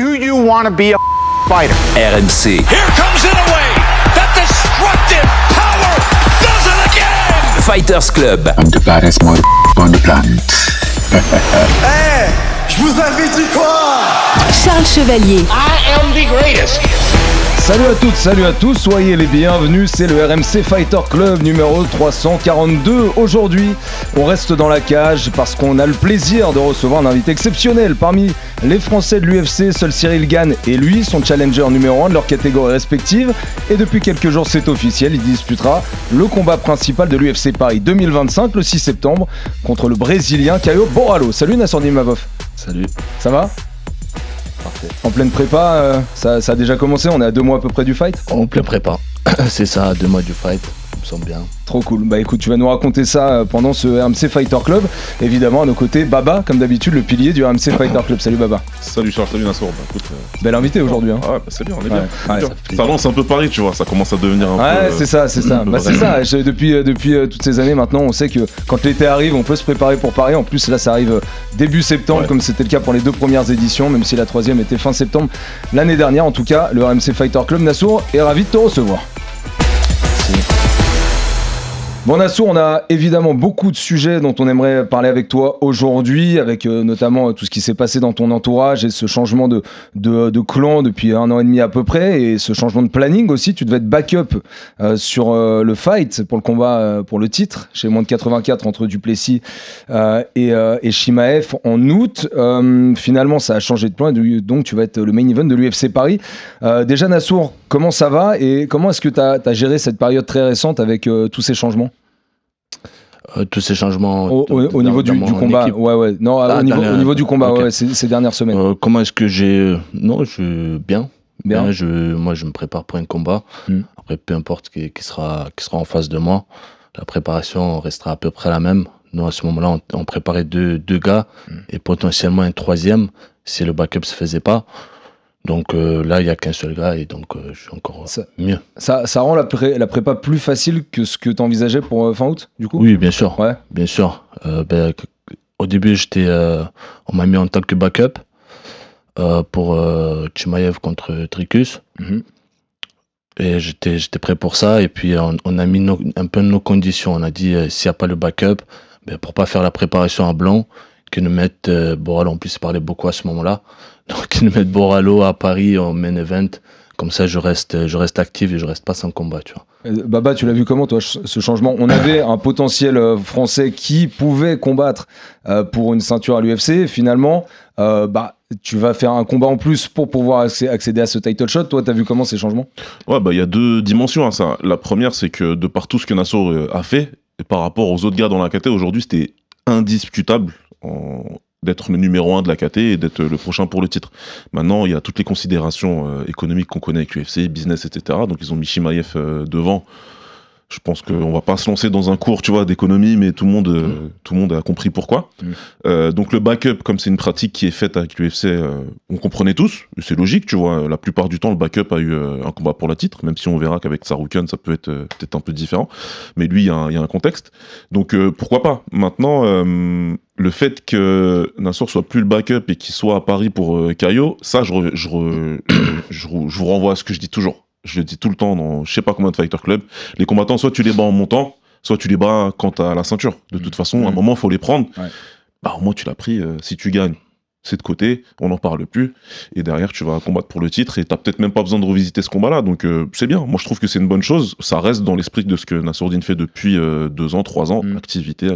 Do you want to be a fighter? RMC. Here comes Inoue. That destructive power does it again. Fighters Club. I'm the baddest mother on the planet. Hey, je vous avais dit quoi? Charles Chevalier. I am the greatest. Salut à toutes, salut à tous, soyez les bienvenus, c'est le RMC Fighter Club numéro 342. Aujourd'hui, on reste dans la cage parce qu'on a le plaisir de recevoir un invité exceptionnel. Parmi les Français de l'UFC, seul Cyril Gane et lui sont challenger numéro 1 de leur catégorie respective. Et depuis quelques jours, c'est officiel, il disputera le combat principal de l'UFC Paris 2025, le 6 septembre, contre le Brésilien Caio Borralho. Salut Nassour Imavov. Salut. Ça va ? Parfait. En pleine prépa, ça a déjà commencé, on est à 2 mois à peu près du fight. En pleine prépa, c'est ça, 2 mois du fight, je me sens bien. Trop cool, bah écoute, tu vas nous raconter ça pendant ce RMC Fighter Club. Évidemment à nos côtés, Baba, comme d'habitude, le pilier du RMC Fighter Club. Salut Baba. Salut Charles, salut Nassour. Bah, écoute, bel invité aujourd'hui. Hein. Ah ouais, bah c'est bien, on est bien. Ouais, ça lance un peu Paris, tu vois, ça commence à devenir un peu... Ouais, c'est ça. Bah, c'est ça, depuis toutes ces années maintenant, on sait que quand l'été arrive, on peut se préparer pour Paris. En plus, là, ça arrive début septembre, comme c'était le cas pour les 2 premières éditions, même si la 3e était fin septembre l'année dernière. En tout cas, le RMC Fighter Club, Nassour est ravi de te recevoir. Bon Nassour, on a évidemment beaucoup de sujets dont on aimerait parler avec toi aujourd'hui, avec notamment tout ce qui s'est passé dans ton entourage et ce changement de clan depuis 1 an et demi à peu près, et ce changement de planning aussi. Tu devais être backup sur le fight pour le combat pour le titre chez moins de 84 entre Duplessis et Chimaev en août. Finalement, ça a changé de plan et donc tu vas être le main event de l'UFC Paris. Déjà Nassour, comment ça va et comment est-ce que tu as géré cette période très récente avec tous ces changements? Tous ces changements au niveau du combat, ouais. Non, au niveau du combat, okay. Ces dernières semaines. Comment est-ce que j'ai... Non, bien. Moi, je me prépare pour un combat. Après, peu importe qui sera en face de moi, la préparation restera à peu près la même. Nous, à ce moment-là, on préparait deux gars et potentiellement un 3e si le backup se faisait pas. Donc là, il n'y a qu'un seul gars et donc je suis encore mieux. Ça rend la prépa plus facile que ce que tu envisageais pour fin août, du coup? Oui, bien sûr. Ouais. Bien sûr. Au début, on m'a mis en tant que backup pour Chimaev contre Tricus. Et j'étais prêt pour ça. Et puis, on a mis un peu nos conditions. On a dit, s'il n'y a pas le backup, pour ne pas faire la préparation à blanc, qu'ils nous mettent Borralho. En plus, il parlait beaucoup à ce moment-là. Donc, qu'ils nous mettent Borralho à Paris en main event. Comme ça, je reste actif et je reste pas sans combat, tu vois. Baba, tu l'as vu comment, toi, ce changement? On avait un potentiel français qui pouvait combattre pour une ceinture à l'UFC. Finalement, tu vas faire un combat en plus pour pouvoir accéder à ce title shot. Toi, tu as vu comment ces changements? Ouais, il y a 2 dimensions à ça. La première, c'est que de par tout ce que Nassour a fait, et par rapport aux autres gars dans la KT, aujourd'hui, c'était indiscutable d'être le numéro 1 de la KT et d'être le prochain pour le titre. Maintenant, il y a toutes les considérations économiques qu'on connaît avec l'UFC, business, etc. Donc, ils ont mis Chimaev devant. Je pense qu'on va pas se lancer dans un cours, tu vois, d'économie, mais tout le monde a compris pourquoi. Donc, le backup, comme c'est une pratique qui est faite avec l'UFC, on comprenait tous, c'est logique, tu vois. La plupart du temps, le backup a eu un combat pour le titre, même si on verra qu'avec Saroukan, ça peut être peut-être un peu différent. Mais lui, il y a un contexte. Donc, pourquoi pas? Maintenant, le fait que Nassour soit plus le backup et qu'il soit à Paris pour Caio, ça, je vous renvoie à ce que je dis toujours. Je le dis tout le temps dans je sais pas combien de Fighter Club. Les combattants, soit tu les bats en montant, soit tu les bats quand t'as la ceinture. De toute façon, à un moment, il faut les prendre. Ouais. Au moins, tu l'as pris. Si tu gagnes, c'est de côté, on n'en parle plus. Et derrière, tu vas combattre pour le titre et t'as peut-être même pas besoin de revisiter ce combat-là. Donc, c'est bien. Moi, je trouve que c'est une bonne chose. Ça reste dans l'esprit de ce que Nassourdine fait depuis 2 ans, 3 ans. Activité.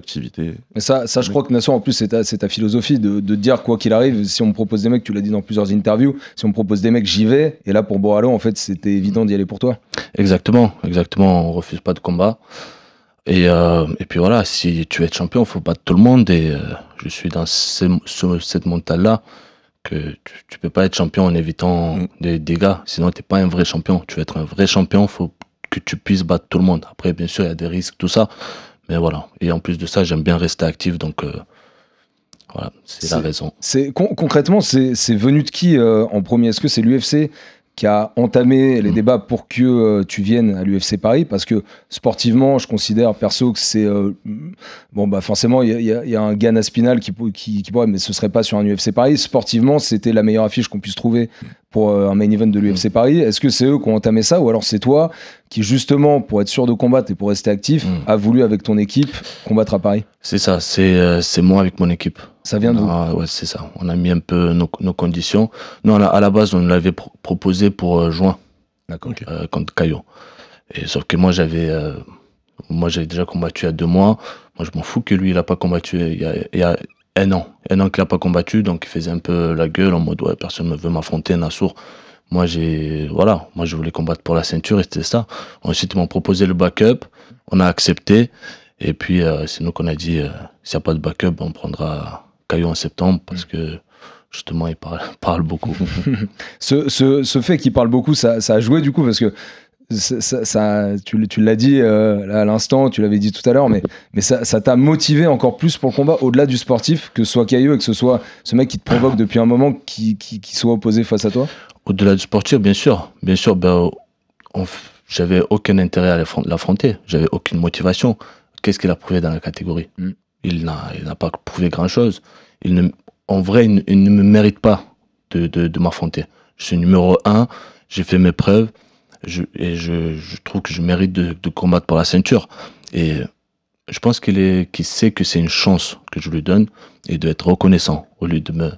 Mais ça, je crois que Nassour, en plus, c'est ta philosophie de dire quoi qu'il arrive. Si on me propose des mecs, tu l'as dit dans plusieurs interviews, si on me propose des mecs, j'y vais. Et là, pour Borralho, en fait, c'était évident d'y aller pour toi. Exactement. On refuse pas de combat. Et puis voilà, si tu veux être champion, il faut battre tout le monde. Et je suis dans cette mentale-là que tu peux pas être champion en évitant des gars. Sinon, tu n'es pas un vrai champion. Tu veux être un vrai champion, il faut que tu puisses battre tout le monde. Après, bien sûr, il y a des risques, tout ça. Mais voilà. Et en plus de ça, j'aime bien rester actif. Donc voilà, c'est la raison. Concrètement, c'est venu de qui en premier? Est-ce que c'est l'UFC qui a entamé les débats pour que tu viennes à l'UFC Paris, parce que sportivement, je considère perso que c'est bon bah forcément il y a un Gann Aspinall qui pourrait, mais ce serait pas sur un UFC Paris. Sportivement, c'était la meilleure affiche qu'on puisse trouver pour un main event de l'UFC Paris. Est-ce que c'est eux qui ont entamé ça, ou alors c'est toi qui, justement, pour être sûr de combattre et pour rester actif, a voulu avec ton équipe combattre à Paris? C'est ça, c'est moi avec mon équipe. Ça vient d'où? Ouais, c'est ça. On a mis un peu nos conditions. Nous, à la base, on l'avait proposé pour juin, contre Caio. Et sauf que moi, j'avais déjà combattu il y a 2 mois. Moi, je m'en fous que lui, il a pas combattu il y a un an qu'il n'a pas combattu, donc il faisait un peu la gueule en mode ouais, personne ne veut m'affronter, Nassour. Moi, je voulais combattre pour la ceinture et c'était ça. Ensuite, ils m'ont proposé le backup, on a accepté. Et puis, c'est nous qu'on a dit, s'il n'y a pas de backup, on prendra Caio en septembre parce que justement, il parle beaucoup. ce fait qu'il parle beaucoup, ça a joué du coup, parce que tu l'as dit là, à l'instant, tu l'avais dit tout à l'heure, mais ça t'a motivé encore plus pour le combat, au-delà du sportif, que ce soit Caio et que ce soit ce mec qui te provoque depuis un moment, qui soit opposé face à toi? Au-delà du sportif, bien sûr. Ben, j'avais aucun intérêt à l'affronter, j'avais aucune motivation. Qu'est-ce qu'il a prouvé dans la catégorie? Il n'a pas prouvé grand-chose. En vrai, il ne me mérite pas de m'affronter. Je suis numéro 1, j'ai fait mes preuves, et je trouve que je mérite de combattre pour la ceinture. Et je pense qu'il sait que c'est une chance que je lui donne et d'être reconnaissant. Au lieu de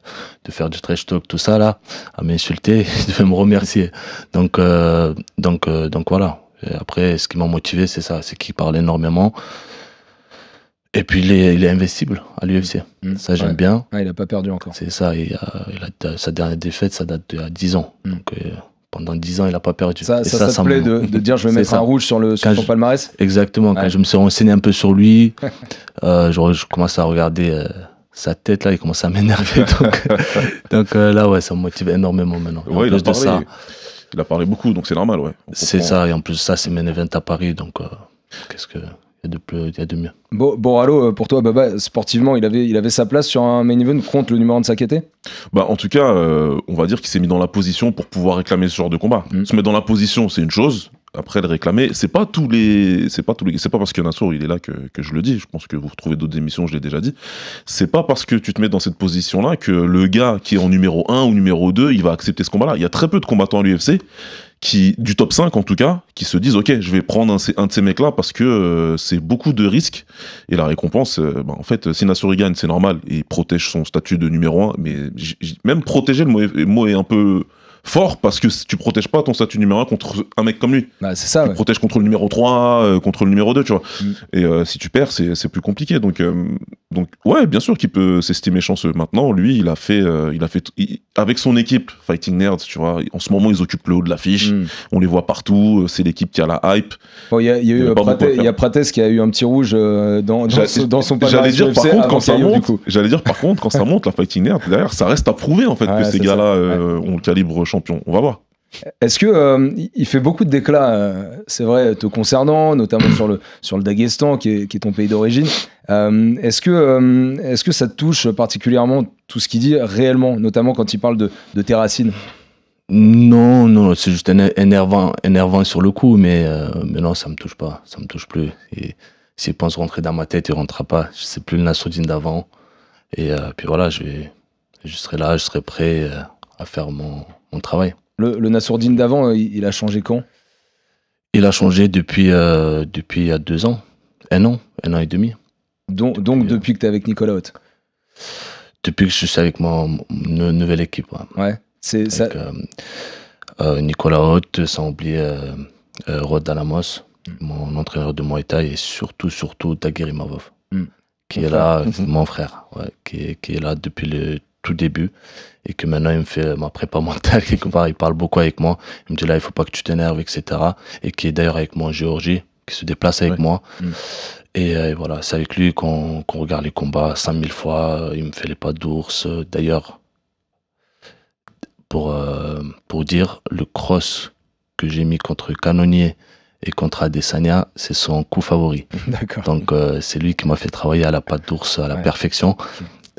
faire du trash talk, tout ça là, à m'insulter, il devait me remercier. Donc voilà. Et après, ce qui m'a motivé, c'est ça, c'est qu'il parle énormément. Et puis il est invincible à l'UFC. Ça, j'aime bien. Ah, il n'a pas perdu encore. C'est ça. Sa dernière défaite, ça date d'il y a 10 ans. Donc pendant 10 ans, il n'a pas perdu. Ça te plaît de dire je vais mettre un rouge sur son palmarès? Exactement. Quand je me suis renseigné un peu sur lui, je commence à regarder sa tête, là, il commence à m'énerver. Donc là, ouais, ça me motive énormément maintenant. Ouais, il a parlé beaucoup, donc c'est normal, ouais. C'est ça, et en plus, ça, c'est main event à Paris, donc qu'est-ce que... Il y a de mieux. Bon, allô, pour toi, Baba, sportivement, il avait sa place sur un main event contre le numéro 1 de Sakaté? Bah, en tout cas, on va dire qu'il s'est mis dans la position pour pouvoir réclamer ce genre de combat. Se mettre dans la position, c'est une chose. Après, le réclamer, c'est pas parce que Nassour, il est là que je le dis. Je pense que vous retrouvez d'autres émissions, je l'ai déjà dit. C'est pas parce que tu te mets dans cette position-là que le gars qui est en numéro 1 ou numéro 2, il va accepter ce combat-là. Il y a très peu de combattants à l'UFC du top 5 en tout cas, qui se disent ok, je vais prendre un de ces mecs là parce que c'est beaucoup de risques et la récompense, en fait, si Nassour gagne, c'est normal, et il protège son statut de numéro 1, mais même protéger, le mot est un peu fort, parce que tu protèges pas ton statut numéro 1 contre un mec comme lui. Bah, c'est ça, tu protèges contre le numéro 3, contre le numéro 2, tu vois. Et si tu perds, c'est plus compliqué. Donc ouais, bien sûr qu'il peut s'estimer chanceux. Maintenant, lui, il a fait avec son équipe Fighting Nerds, tu vois. En ce moment, ils occupent le haut de l'affiche. On les voit partout. C'est l'équipe qui a la hype. Bon, il y a Prates qui a eu un petit rouge dans son palmarès. J'allais dire par contre, quand ça monte la Fighting Nerds, derrière, ça reste à prouver en fait que ces gars-là ont le calibre champion. On va voir. Est-ce que il fait beaucoup de déclats, c'est vrai, te concernant, notamment sur le Daghestan, qui est ton pays d'origine. Est-ce que ça te touche particulièrement tout ce qu'il dit réellement, notamment quand il parle de tes racines? Non, c'est juste énervant sur le coup, mais non, ça me touche pas, ça me touche plus. Et s'il pense rentrer dans ma tête, il rentrera pas. Je sais plus le Nassourdine d'avant. Et puis voilà, je serai là, je serai prêt à faire mon travail. Le Nassourdine d'avant, il a changé quand? Il a changé depuis il y a 2 ans. Un an et demi. Donc depuis que tu es avec Nicolas Haute? Depuis que je suis avec mon nouvelle équipe. Ouais. C'est ça. Nicolas Haute, sans oublier Rod Dalamos, mon entraîneur de Muay Thai, et surtout Daguerre Mavov, qui est là, mon frère, qui est là depuis le tout début, et que maintenant il me fait ma prépa mentale quelque part. Il parle beaucoup avec moi, il me dit là il faut pas que tu t'énerves, etc. Et qui est d'ailleurs avec moi en Géorgie, qui se déplace avec moi. Et voilà, c'est avec lui qu'on regarde les combats 100 000 fois. Il me fait les pas d'ours. D'ailleurs, pour dire, le cross que j'ai mis contre Canonier et contre Adesanya, c'est son coup favori. Donc c'est lui qui m'a fait travailler à la patte d'ours à la perfection.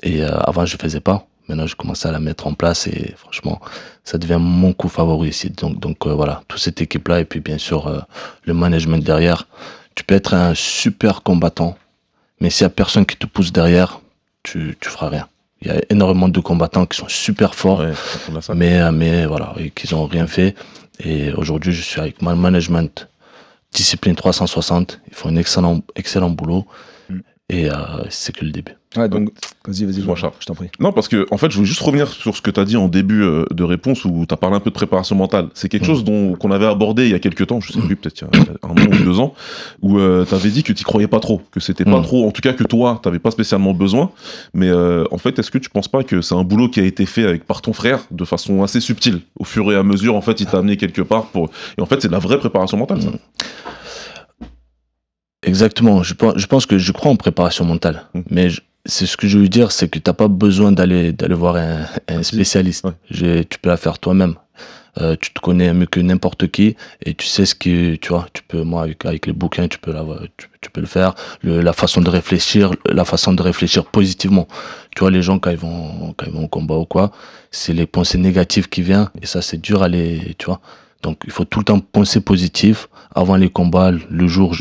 Et avant je faisais pas. Maintenant, je commence à la mettre en place et franchement, ça devient mon coup favori ici. Donc voilà, toute cette équipe-là et puis bien sûr le management derrière. Tu peux être un super combattant, mais s'il n'y a personne qui te pousse derrière, tu feras rien. Il y a énormément de combattants qui sont super forts, mais voilà, et qui n'ont rien fait. Et aujourd'hui, je suis avec mon management, discipline 360. Ils font un excellent boulot. Et c'est que le début. Ouais, donc, vas-y, je t'en prie. Non, parce que, en fait, je veux juste revenir sur ce que tu as dit en début de réponse où tu as parlé un peu de préparation mentale. C'est quelque chose qu'on avait abordé il y a quelques temps, je sais plus, peut-être il y a 1 an ou 2 ans, où tu avais dit que tu croyais pas trop, que c'était pas trop, en tout cas que toi, tu n'avais pas spécialement besoin. Mais en fait, est-ce que tu penses pas que c'est un boulot qui a été fait par ton frère de façon assez subtile? Au fur et à mesure, en fait, il t'a amené quelque part pour. Et en fait, c'est de la vraie préparation mentale, ça. Exactement, je pense que je crois en préparation mentale, mais c'est ce que je veux dire, c'est que tu n'as pas besoin d'aller voir un spécialiste. Tu peux la faire toi-même. Tu te connais mieux que n'importe qui et tu sais ce que tu vois. Tu peux, moi avec les bouquins, tu peux le faire. La façon de réfléchir positivement. Tu vois, les gens quand ils vont au combat ou quoi, c'est les pensées négatives qui viennent et ça c'est dur à les, tu vois. Donc il faut tout le temps penser positif avant les combats, le jour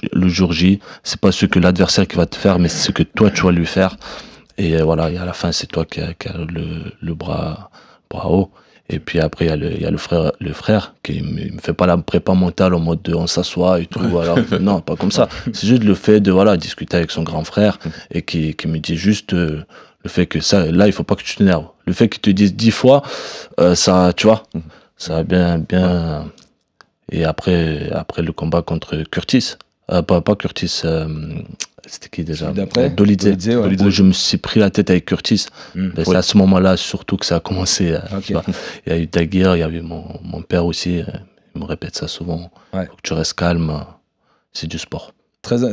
J. C'est pas ce que l'adversaire qui va te faire, mais c'est ce que toi tu vas lui faire. Et voilà, et à la fin c'est toi qui as le bras haut. Et puis après il y a le frère qui me fait pas la prépa mentale en mode on s'assoit et tout. Voilà. Non, pas comme ça. C'est juste le fait de discuter avec son grand frère et qui me dit juste le fait que ça, là il faut pas que tu t'énerves. Le fait qu'il te dise 10 fois, ça, tu vois. Ça va bien. Et après le combat contre Curtis, pas Curtis, c'était qui déjà? Dolidze. Où je me suis pris la tête avec Curtis. C'est à ce moment-là surtout que ça a commencé. Il y a eu Daguerre, il y avait mon père aussi. Il me répète ça souvent. Faut que tu restes calme. C'est du sport.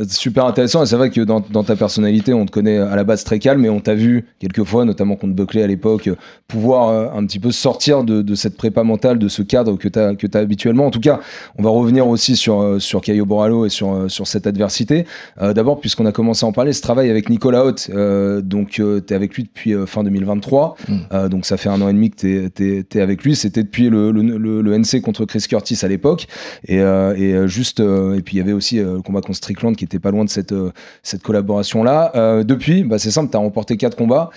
Super intéressant, et c'est vrai que dans ta personnalité, on te connaît à la base très calme, et on t'a vu quelquefois, notamment contre Buckley à l'époque, pouvoir un petit peu sortir de cette prépa mentale, de ce cadre que t'as habituellement. En tout cas, on va revenir aussi sur Caio Borralho et sur cette adversité. D'abord, puisqu'on a commencé à en parler, ce travail avec Nicolas Haute, donc t'es avec lui depuis fin 2023, donc ça fait 1 an et demi que t'es avec lui. C'était depuis le NC contre Chris Curtis à l'époque, et puis il y avait aussi le combat contre Strickland qui était pas loin de cette collaboration-là. Depuis, c'est simple, tu as remporté 4 combats.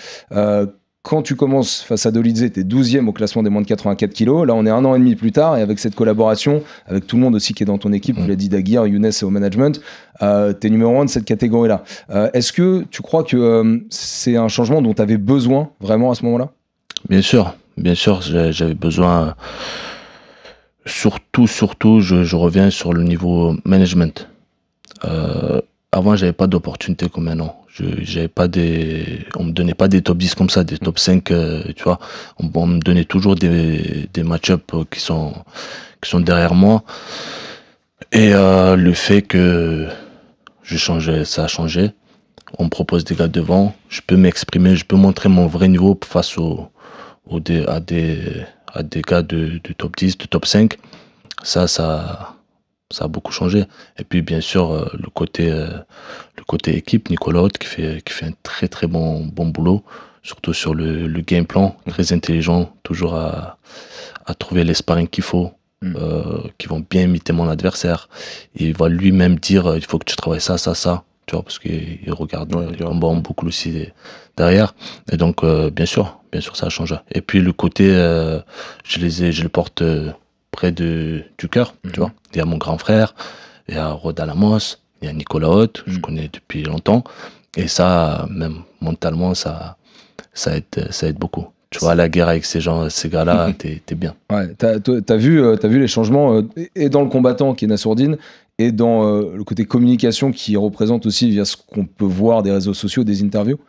Quand tu commences face à Dolidze, tu es 12e au classement des moins de 84 kilos. Là, on est 1 an et demi plus tard, et avec cette collaboration, avec tout le monde aussi qui est dans ton équipe, tu l'as dit, Daguerre, Younes et au management, tu es numéro 1 de cette catégorie-là. Est-ce que tu crois que c'est un changement dont tu avais besoin vraiment à ce moment-là? Bien sûr, j'avais besoin. Surtout, je reviens sur le niveau management. Avant, j'avais pas d'opportunité comme maintenant. On me donnait pas des top 10 comme ça, des top 5, tu vois. On me donnait toujours des match-up qui sont derrière moi. Et le fait que ça a changé. On me propose des gars devant, je peux m'exprimer, je peux montrer mon vrai niveau face à des gars de top 10, de top 5. Ça a beaucoup changé. Et puis bien sûr le côté équipe, Nicolas Haute qui fait un très très bon boulot, surtout sur le game plan, très intelligent, toujours à trouver les sparring qu'il faut, qui vont bien imiter mon adversaire. Il va lui-même dire il faut que tu travailles ça, tu vois, parce qu'il regarde les combats en boucle aussi derrière. Et donc bien sûr ça a changé. Et puis le côté je le porte près du cœur, tu vois. Il y a mon grand frère, il y a Rod Alamos, il y a Nicolas Haute, je connais depuis longtemps, et ça, même mentalement, ça aide beaucoup. Tu vois, la guerre avec ces gars-là, t'es bien. Ouais, t'as vu les changements et dans le combattant qui est Nassourdine, et dans le côté communication qui représente aussi via ce qu'on peut voir des réseaux sociaux, des interviews.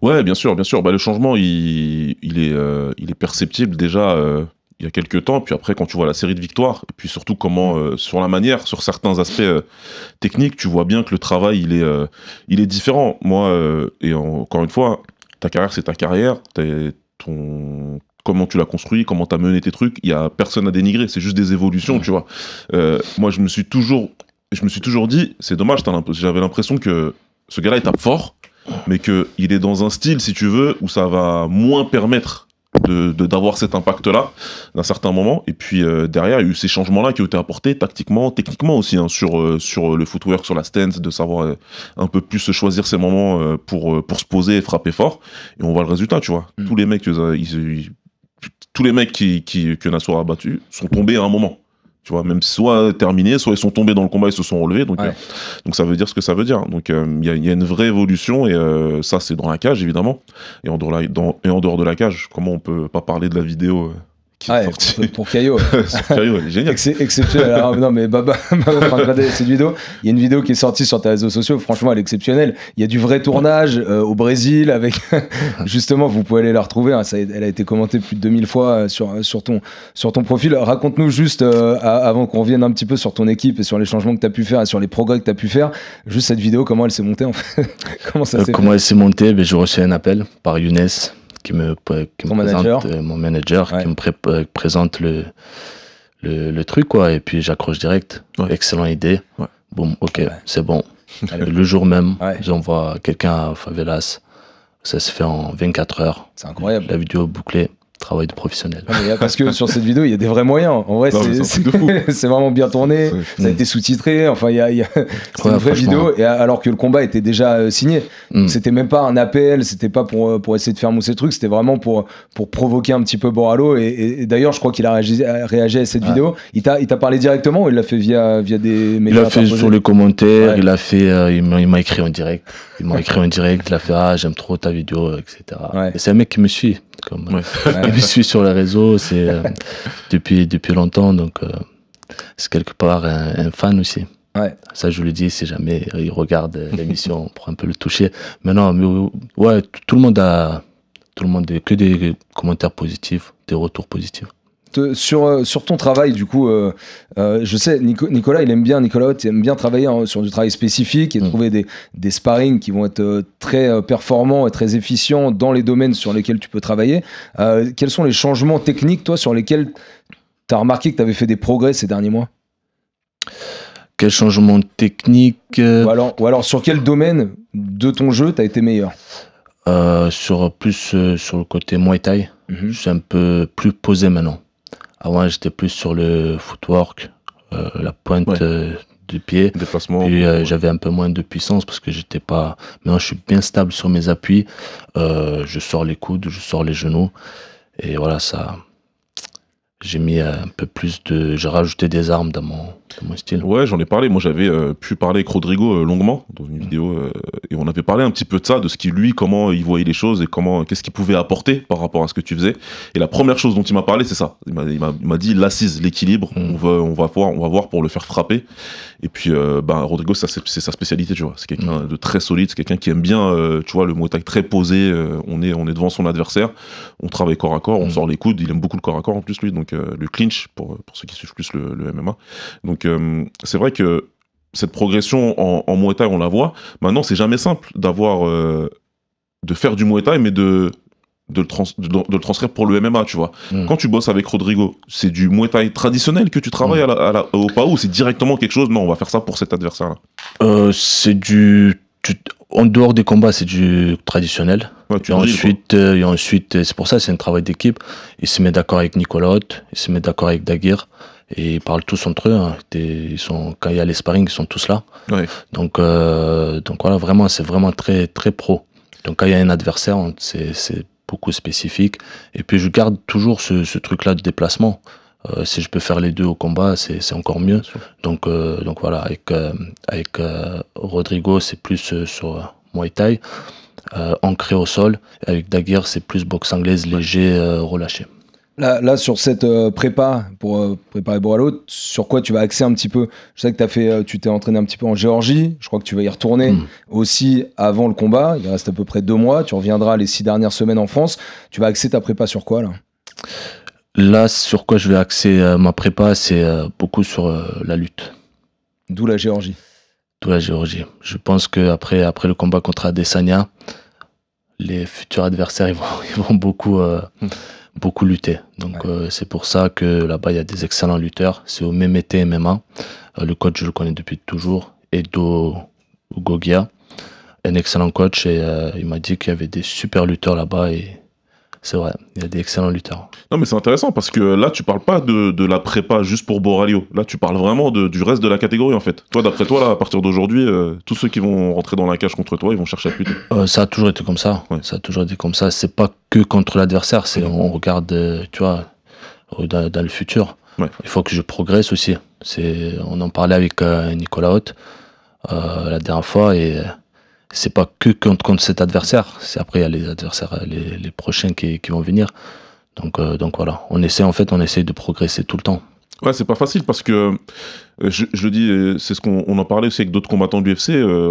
Ouais, bien sûr. Le changement, il est perceptible déjà. Il y a quelques temps, puis après quand tu vois la série de victoires, et puis surtout comment, sur la manière, sur certains aspects techniques, tu vois bien que le travail, il est différent. Moi, et encore une fois, ta carrière, c'est ta carrière, comment tu l'as construit, comment tu as mené tes trucs, il n'y a personne à dénigrer, c'est juste des évolutions, tu vois. Moi, je me suis toujours dit, c'est dommage, j'avais l'impression que ce gars-là, il tape fort, mais qu'il est dans un style, si tu veux, où ça va moins permettre d'avoir cet impact-là d'un certain moment. Et puis derrière, il y a eu ces changements-là qui ont été apportés tactiquement, techniquement aussi, hein, sur le footwork, sur la stance, de savoir un peu plus choisir ses moments pour se poser et frapper fort. Et on voit le résultat, tu vois. Tous les mecs, tous les mecs que Nassour a battus sont tombés à un moment. Tu vois, même soit terminés, soit ils sont tombés dans le combat, ils se sont relevés. Donc ça veut dire ce que ça veut dire. Donc il y a une vraie évolution et ça c'est dans la cage évidemment. Et en dehors de la cage, comment on peut pas parler de la vidéo qui est sortie pour Caio. Caio, elle est géniale. Exceptionnel. Alors, non mais Baba cette vidéo. Il y a une vidéo qui est sortie sur tes réseaux sociaux. Franchement, elle est exceptionnelle. Il y a du vrai tournage au Brésil avec justement, vous pouvez aller la retrouver. Hein, elle a été commentée plus de 2000 fois sur ton profil. Raconte-nous juste avant qu'on revienne un petit peu sur ton équipe et sur les changements que tu as pu faire et sur les progrès que tu as pu faire. Juste cette vidéo, comment elle s'est montée en fait. Comment elle s'est montée? J'ai reçu un appel par Younes qui me présente, mon manager, qui me présente le truc, quoi. Et puis j'accroche direct. Excellente idée. Boum, ok, c'est bon. Le jour même, j'envoie quelqu'un à Favelas. Ça se fait en 24 heures. C'est incroyable. La vidéo bouclée. Travail de professionnel. Parce que sur cette vidéo, il y a des vrais moyens. En vrai, c'est vraiment bien tourné. Ça a été sous-titré. Enfin, c'est une vraie vidéo. Et alors que le combat était déjà signé. C'était même pas un appel. C'était pas pour essayer de faire mousser le truc. C'était vraiment pour provoquer un petit peu Borralho. Et d'ailleurs, je crois qu'il a réagi à cette vidéo. Il t'a parlé directement ou il l'a fait via des médias? Il l'a fait sur les commentaires. Il m'a écrit en direct. Il m'a a fait j'aime trop ta vidéo, etc. Et c'est un mec qui me suit. Il me suit sur les réseaux, c'est depuis longtemps, donc c'est quelque part un fan aussi. Ça, je le dis, si jamais il regarde l'émission pour un peu le toucher. Mais non, tout le monde que des commentaires positifs, des retours positifs. Sur ton travail, du coup, je sais, Nicolas aime bien travailler sur du travail spécifique et trouver des sparring qui vont être très performants et très efficients dans les domaines sur lesquels tu peux travailler. Quels sont les changements techniques, toi, sur lesquels tu as remarqué que tu avais fait des progrès ces derniers mois? Quel changement technique ou alors sur quel domaine de ton jeu tu as été meilleur? Sur le côté Muay Thai, je suis un peu plus posé maintenant. Avant, j'étais plus sur le footwork, la pointe du pied. Déplacement. Puis j'avais un peu moins de puissance parce que j'étais pas. Maintenant, je suis bien stable sur mes appuis. Je sors les coudes, je sors les genoux. Et voilà, ça. J'ai mis un peu plus de. J'ai rajouté des armes dans mon style. Ouais, j'en ai parlé. Moi, j'avais pu parler avec Rodrigo longuement dans une vidéo. Et on avait parlé un petit peu de ça, de ce qu'il, lui, comment il voyait les choses et qu'est-ce qu'il pouvait apporter par rapport à ce que tu faisais. Et la première chose dont il m'a parlé, c'est ça. Il m'a dit l'assise, l'équilibre. On va voir pour le faire frapper. Et puis, Rodrigo, c'est sa spécialité, tu vois. C'est quelqu'un de très solide. C'est quelqu'un qui aime bien, tu vois, le Muay Thai très posé. On est devant son adversaire. On travaille corps à corps. On sort les coudes. Il aime beaucoup le corps à corps en plus, lui. Donc, le clinch, pour ceux qui suivent plus le MMA. Donc, c'est vrai que cette progression en Muay Thai, on la voit. Maintenant, c'est jamais simple de faire du Muay Thai, mais de le transcrire pour le MMA, tu vois. Quand tu bosses avec Rodrigo, c'est du Muay Thai traditionnel que tu travailles au PAO, ou c'est directement quelque chose, non, on va faire ça pour cet adversaire-là? C'est en dehors des combats, c'est du traditionnel. Et ensuite, c'est pour ça, c'est un travail d'équipe. Il se met d'accord avec Nicolas Haute, il se met d'accord avec Daguerre. Et ils parlent tous entre eux. Hein. Quand il y a les sparring, ils sont tous là. Donc voilà, vraiment, c'est vraiment très, très pro. Donc quand il y a un adversaire, c'est beaucoup spécifique. Et puis je garde toujours ce truc-là de déplacement. Si je peux faire les deux au combat, c'est encore mieux. Donc voilà, avec Rodrigo, c'est plus sur Muay Thai, ancré au sol. Avec Daguerre, c'est plus boxe anglaise, léger, relâché. Là, sur cette prépa pour préparer Borralho, sur quoi tu vas axer un petit peu? Je sais que tu t'es entraîné un petit peu en Géorgie. Je crois que tu vas y retourner aussi avant le combat. Il reste à peu près 2 mois. Tu reviendras les 6 dernières semaines en France. Tu vas axer ta prépa sur quoi, là? Là, sur quoi je vais axer ma prépa, c'est beaucoup sur la lutte. D'où la Géorgie. Je pense qu'après le combat contre Adesanya, les futurs adversaires ils vont beaucoup lutter. Donc c'est pour ça que là-bas il y a des excellents lutteurs. C'est au Mehmet MMA. Le coach, je le connais depuis toujours, Edo Gogia, un excellent coach, et il m'a dit qu'il y avait des super lutteurs là-bas et C'est vrai, il y a des excellents lutteurs. Non, mais c'est intéressant parce que là, tu parles pas de la prépa juste pour Boralio. Là, tu parles vraiment du reste de la catégorie, en fait. Toi, d'après toi, là, à partir d'aujourd'hui, tous ceux qui vont rentrer dans la cage contre toi, ils vont chercher à te lutter. Ça a toujours été comme ça. Ouais. Ça a toujours été comme ça. C'est pas que contre l'adversaire, on regarde, tu vois, dans le futur. Ouais. Il faut que je progresse aussi. On en parlait avec Nicolas Haute la dernière fois et c'est pas que contre cet adversaire. C'est après il y a les adversaires, les prochains qui vont venir. Donc voilà, on essaie de progresser tout le temps. Ouais, c'est pas facile parce que je le dis, c'est ce qu'on en parlait aussi avec d'autres combattants de l'UFC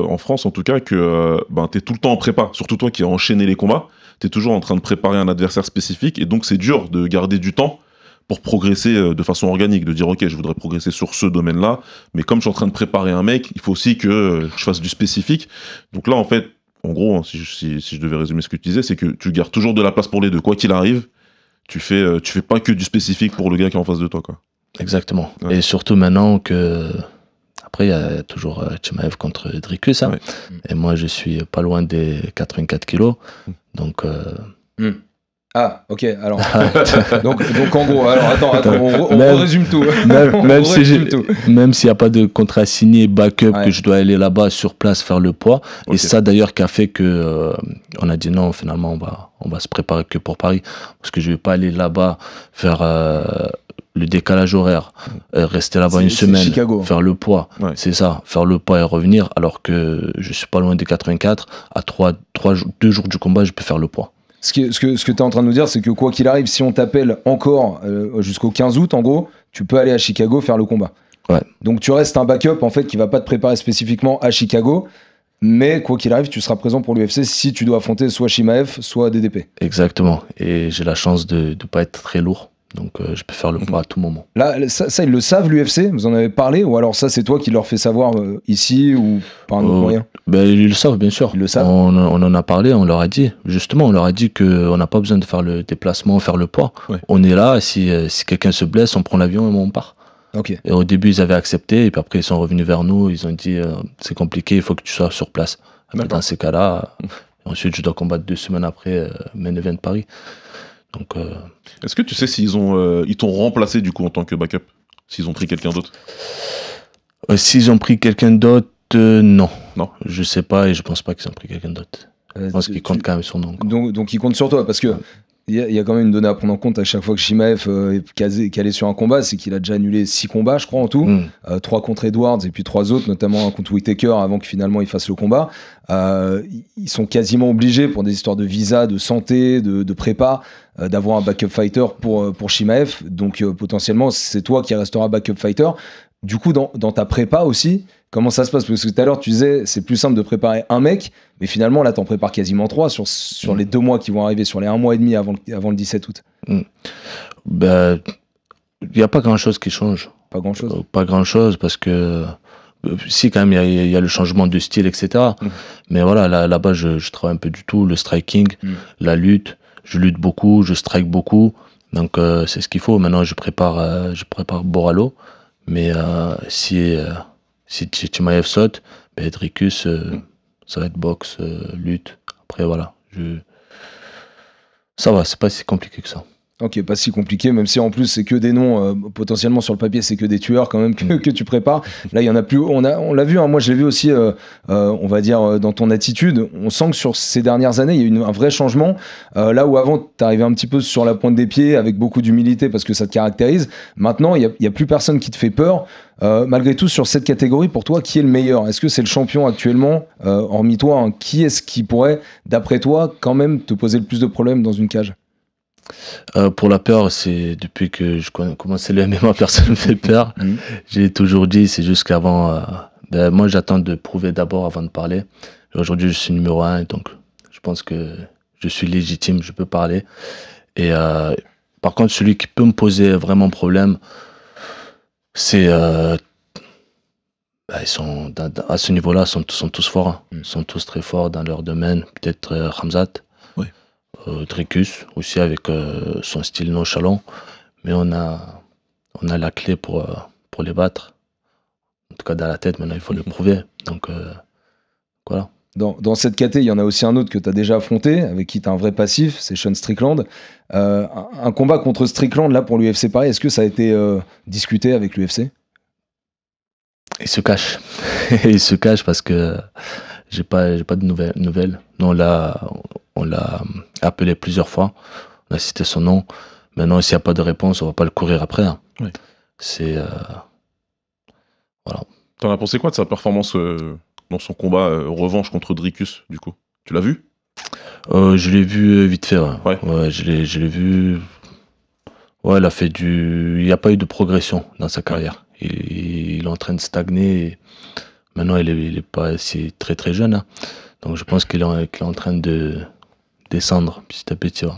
en France en tout cas, que t'es tout le temps en prépa, surtout toi qui as enchaîné les combats, t'es toujours en train de préparer un adversaire spécifique et donc c'est dur de garder du temps pour progresser de façon organique, de dire ok, je voudrais progresser sur ce domaine-là, mais comme je suis en train de préparer un mec, il faut aussi que je fasse du spécifique. Donc là en fait, en gros, hein, si je devais résumer ce que tu disais, c'est que tu gardes toujours de la place pour les deux, quoi qu'il arrive, tu fais pas que du spécifique pour le gars qui est en face de toi, quoi. Exactement. Ouais. Et surtout maintenant que après il y a toujours Chimaev contre Dricus, hein. Ouais. Et moi je suis pas loin des 84 kilos, donc. Ah, ok, alors. donc en gros, alors attends, on Même- résume tout. Même On si résume tout. même s'il n'y a pas de contrat signé, backup, Ouais. que je dois aller là-bas sur place faire le poids. Ok. Et ça d'ailleurs qui a fait que on a dit non, finalement on va se préparer que pour Paris. Parce que je vais pas aller là-bas faire le décalage horaire, rester là-bas une C'est semaine, Chicago. faire le poids. Ouais. C'est ça, faire le poids et revenir. Alors que je suis pas loin des 84. À 2 jours du combat, je peux faire le poids. Ce que tu es en train de nous dire, c'est que quoi qu'il arrive, si on t'appelle encore jusqu'au 15 août, en gros, tu peux aller à Chicago faire le combat. Ouais. Donc tu restes un backup en fait qui va pas te préparer spécifiquement à Chicago, mais quoi qu'il arrive, tu seras présent pour l'UFC si tu dois affronter soit Chimaev, soit DDP. Exactement. Et j'ai la chance de ne pas être très lourd. Donc je peux faire le poids à tout moment. Là, ça ils le savent l'UFC, vous en avez parlé, ou alors ça c'est toi qui leur fais savoir ici ou par un autre moyen? Ben, ils le savent, bien sûr. Ils le savent. On en a parlé, on leur a dit. Justement, on leur a dit qu'on n'a pas besoin de faire le déplacement, faire le poids. Ouais. On est là, si quelqu'un se blesse, on prend l'avion et on part. Ok. Et au début, ils avaient accepté, et puis après, ils sont revenus vers nous, ils ont dit c'est compliqué, il faut que tu sois sur place. D'accord. Dans ces cas-là, ensuite, je dois combattre 2 semaines après main event de Paris. Donc, Est-ce que tu sais s'ils t'ont remplacé du coup en tant que backup? S'ils ont pris quelqu'un d'autre? s'ils ont pris quelqu'un d'autre, non. Non. Je sais pas, et je pense pas qu'ils ont pris quelqu'un d'autre. Je pense qu'ils comptent quand même son nom. quoi. Donc il compte sur toi parce que il y a quand même une donnée à prendre en compte à chaque fois que Chimaev est calé sur un combat, c'est qu'il a déjà annulé 6 combats, je crois, en tout. 3 contre Edwards et puis 3 autres, notamment un contre Whittaker avant que finalement il fasse le combat. Ils sont quasiment obligés, pour des histoires de visa, de santé, de prépa, d'avoir un backup fighter pour Chimaev. Donc potentiellement, c'est toi qui resteras backup fighter. Du coup, dans ta prépa aussi, comment ça se passe? Parce que tout à l'heure, tu disais, c'est plus simple de préparer un mec, mais finalement, là, t'en prépares quasiment 3 sur les 2 mois qui vont arriver, sur les 1 mois et demi avant le 17 août. Ben, il n'y a pas grand-chose qui change. Pas grand-chose. Pas grand-chose, parce que si, quand même, il y a le changement de style, etc. Mais voilà, là-bas, je travaille un peu du tout, le striking, la lutte. Je lutte beaucoup, je strike beaucoup. Donc, c'est ce qu'il faut. Maintenant, je prépare Boralo. Mais si Chimaev saute, ben Dricus, ça va être boxe, lutte. Après, voilà. Ça va, c'est pas si compliqué que ça. Ok, pas si compliqué, même si en plus c'est que des noms, potentiellement sur le papier c'est que des tueurs quand même que tu prépares. Là il y en a plus, on l'a vu, hein, moi je l'ai vu aussi, on va dire dans ton attitude, on sent que sur ces dernières années il y a eu un vrai changement. Là où avant t'arrivais un petit peu sur la pointe des pieds avec beaucoup d'humilité parce que ça te caractérise, maintenant il y a plus personne qui te fait peur. Malgré tout, sur cette catégorie, pour toi, qui est le meilleur? Est-ce que c'est le champion actuellement, hormis toi, hein, qui est-ce qui pourrait, d'après toi, quand même te poser le plus de problèmes dans une cage? Pour la peur, c'est depuis que je commençais le MMA, personne ne me fait peur. J'ai toujours dit, c'est juste qu'avant, moi j'attends de prouver d'abord avant de parler. Aujourd'hui, je suis numéro 1, donc je pense que je suis légitime, je peux parler. Et par contre, celui qui peut me poser vraiment problème, c'est ils sont à ce niveau-là, sont tous forts, hein. Ils sont tous très forts dans leur domaine. Peut-être Khamzat. Dricus aussi avec son style nonchalant, mais on a la clé pour les battre, en tout cas dans la tête. Maintenant il faut le prouver, donc voilà. Dans cette KT, il y en a aussi un autre que tu as déjà affronté, avec qui tu as un vrai passif, c'est Sean Strickland. Un combat contre Strickland, là, pour l'UFC Paris, est-ce que ça a été discuté avec l'UFC? Il se cache. Il se cache parce que j'ai pas de nouvelles. Nous, on l'a appelé plusieurs fois. On a cité son nom. Maintenant, s'il n'y a pas de réponse, on va pas le courir après. Hein. Oui. C'est... voilà. T'en as pensé quoi de sa performance dans son combat revanche contre Dricus, du coup? Tu l'as vu? Je l'ai vu vite fait. Ouais. Ouais, je l'ai vu. Ouais, il a fait il n'y a pas eu de progression dans sa carrière. Il est en train de stagner. Et maintenant, il est pas assez très très jeune. Hein. Donc, je pense qu'il est en train de descendre petit à petit. Ouais.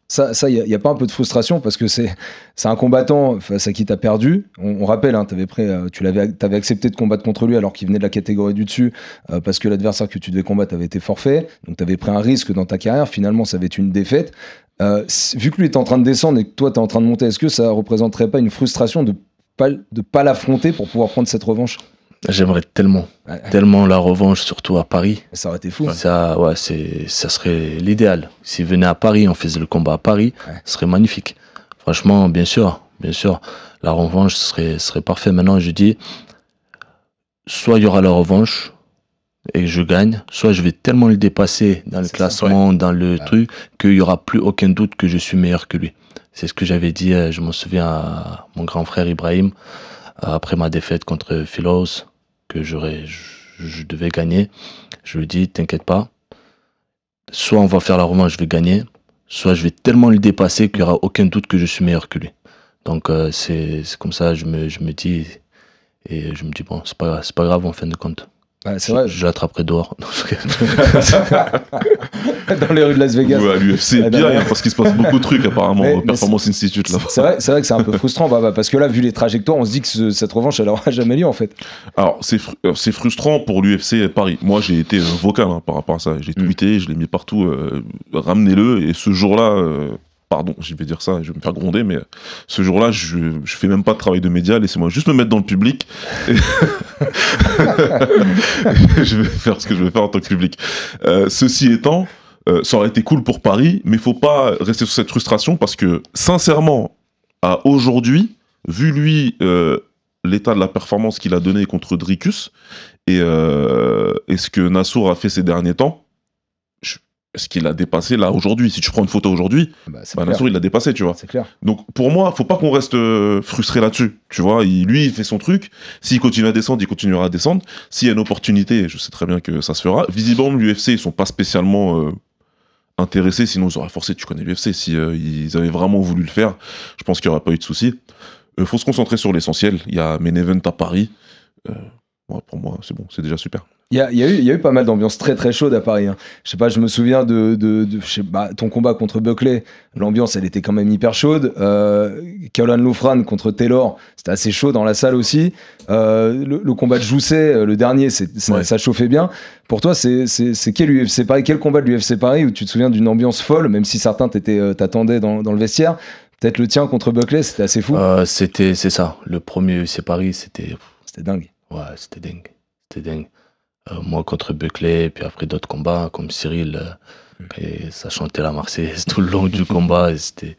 Ça, il n'y a pas un peu de frustration parce que c'est un combattant face à qui tu as perdu. On rappelle, hein, tu avais accepté de combattre contre lui alors qu'il venait de la catégorie du dessus parce que l'adversaire que tu devais combattre avait été forfait. Donc tu avais pris un risque dans ta carrière. Finalement, ça avait été une défaite. Vu que lui est en train de descendre et que toi, tu es en train de monter, est-ce que ça ne représenterait pas une frustration de pas l'affronter pour pouvoir prendre cette revanche? J'aimerais tellement la revanche, surtout à Paris. Ça aurait été fou. Ça serait l'idéal. S'il venait à Paris, on faisait le combat à Paris, ce serait magnifique. Franchement, bien sûr, la revanche serait parfait. Maintenant, je dis, soit il y aura la revanche et je gagne, soit je vais tellement le dépasser dans le classement, dans le truc, qu'il n'y aura plus aucun doute que je suis meilleur que lui. C'est ce que j'avais dit, je m'en souviens à mon grand frère Ibrahim, après ma défaite contre Philos, que je devais gagner. Je lui dis, t'inquiète pas, soit on va faire la revanche, je vais gagner, soit je vais tellement le dépasser qu'il n'y aura aucun doute que je suis meilleur que lui. Donc c'est comme ça, je me dis, et je me dis, bon, c'est pas grave en fin de compte. Ouais, c'est vrai. Je l'attraperai dehors. Dans les rues de Las Vegas. Ouais, à l'UFC, bien, parce qu'il se passe beaucoup de trucs apparemment au Performance Institute là-bas. C'est vrai que c'est un peu frustrant, parce que là, vu les trajectoires, on se dit que cette revanche, elle n'aura jamais lieu en fait. Alors, c'est frustrant pour l'UFC Paris. Moi, j'ai été vocal par rapport à ça. J'ai tweeté, je l'ai mis partout, ramenez-le. Et ce jour-là, pardon, je vais dire ça, je vais me faire gronder, mais ce jour-là, je fais même pas de travail de média, laissez-moi juste me mettre dans le public. Et je vais faire ce que je vais faire en tant que public. Ceci étant, ça aurait été cool pour Paris, mais il faut pas rester sur cette frustration parce que, sincèrement, à aujourd'hui, vu lui, l'état de la performance qu'il a donné contre Dricus et ce que Nassour a fait ces derniers temps, est-ce qu'il a dépassé là aujourd'hui? Si tu prends une photo aujourd'hui, Nassour il l'a dépassé, tu vois. C'est clair. Donc pour moi, faut pas qu'on reste frustré là-dessus, tu vois. Lui, il fait son truc. S'il continue à descendre, il continuera à descendre. S'il y a une opportunité, je sais très bien que ça se fera. Visiblement, l'UFC, ils sont pas spécialement intéressés, sinon ils auraient forcé. Tu connais l'UFC. Si ils avaient vraiment voulu le faire, je pense qu'il y aurait pas eu de souci. Faut se concentrer sur l'essentiel. Il y a Main Event à Paris. Pour moi, c'est bon, c'est déjà super. Il y a eu pas mal d'ambiance très très chaude à Paris. Hein. Je sais pas, je me souviens de ton combat contre Buckley. L'ambiance, elle était quand même hyper chaude. Caolan Loufran contre Taylor, c'était assez chaud dans la salle aussi. Le combat de Jousset, le dernier, ça chauffait bien. Pour toi, c'est quel UFC Paris, quel combat de l'UFC Paris où tu te souviens d'une ambiance folle, même si certains t'attendaient dans le vestiaire? Peut-être le tien contre Buckley, c'était assez fou. C'est ça. Le premier UFC Paris, c'était dingue. Ouais, c'était dingue. Moi contre Buckley, puis après d'autres combats comme Cyril, et ça chantait la Marseillaise tout le long du combat, et c'était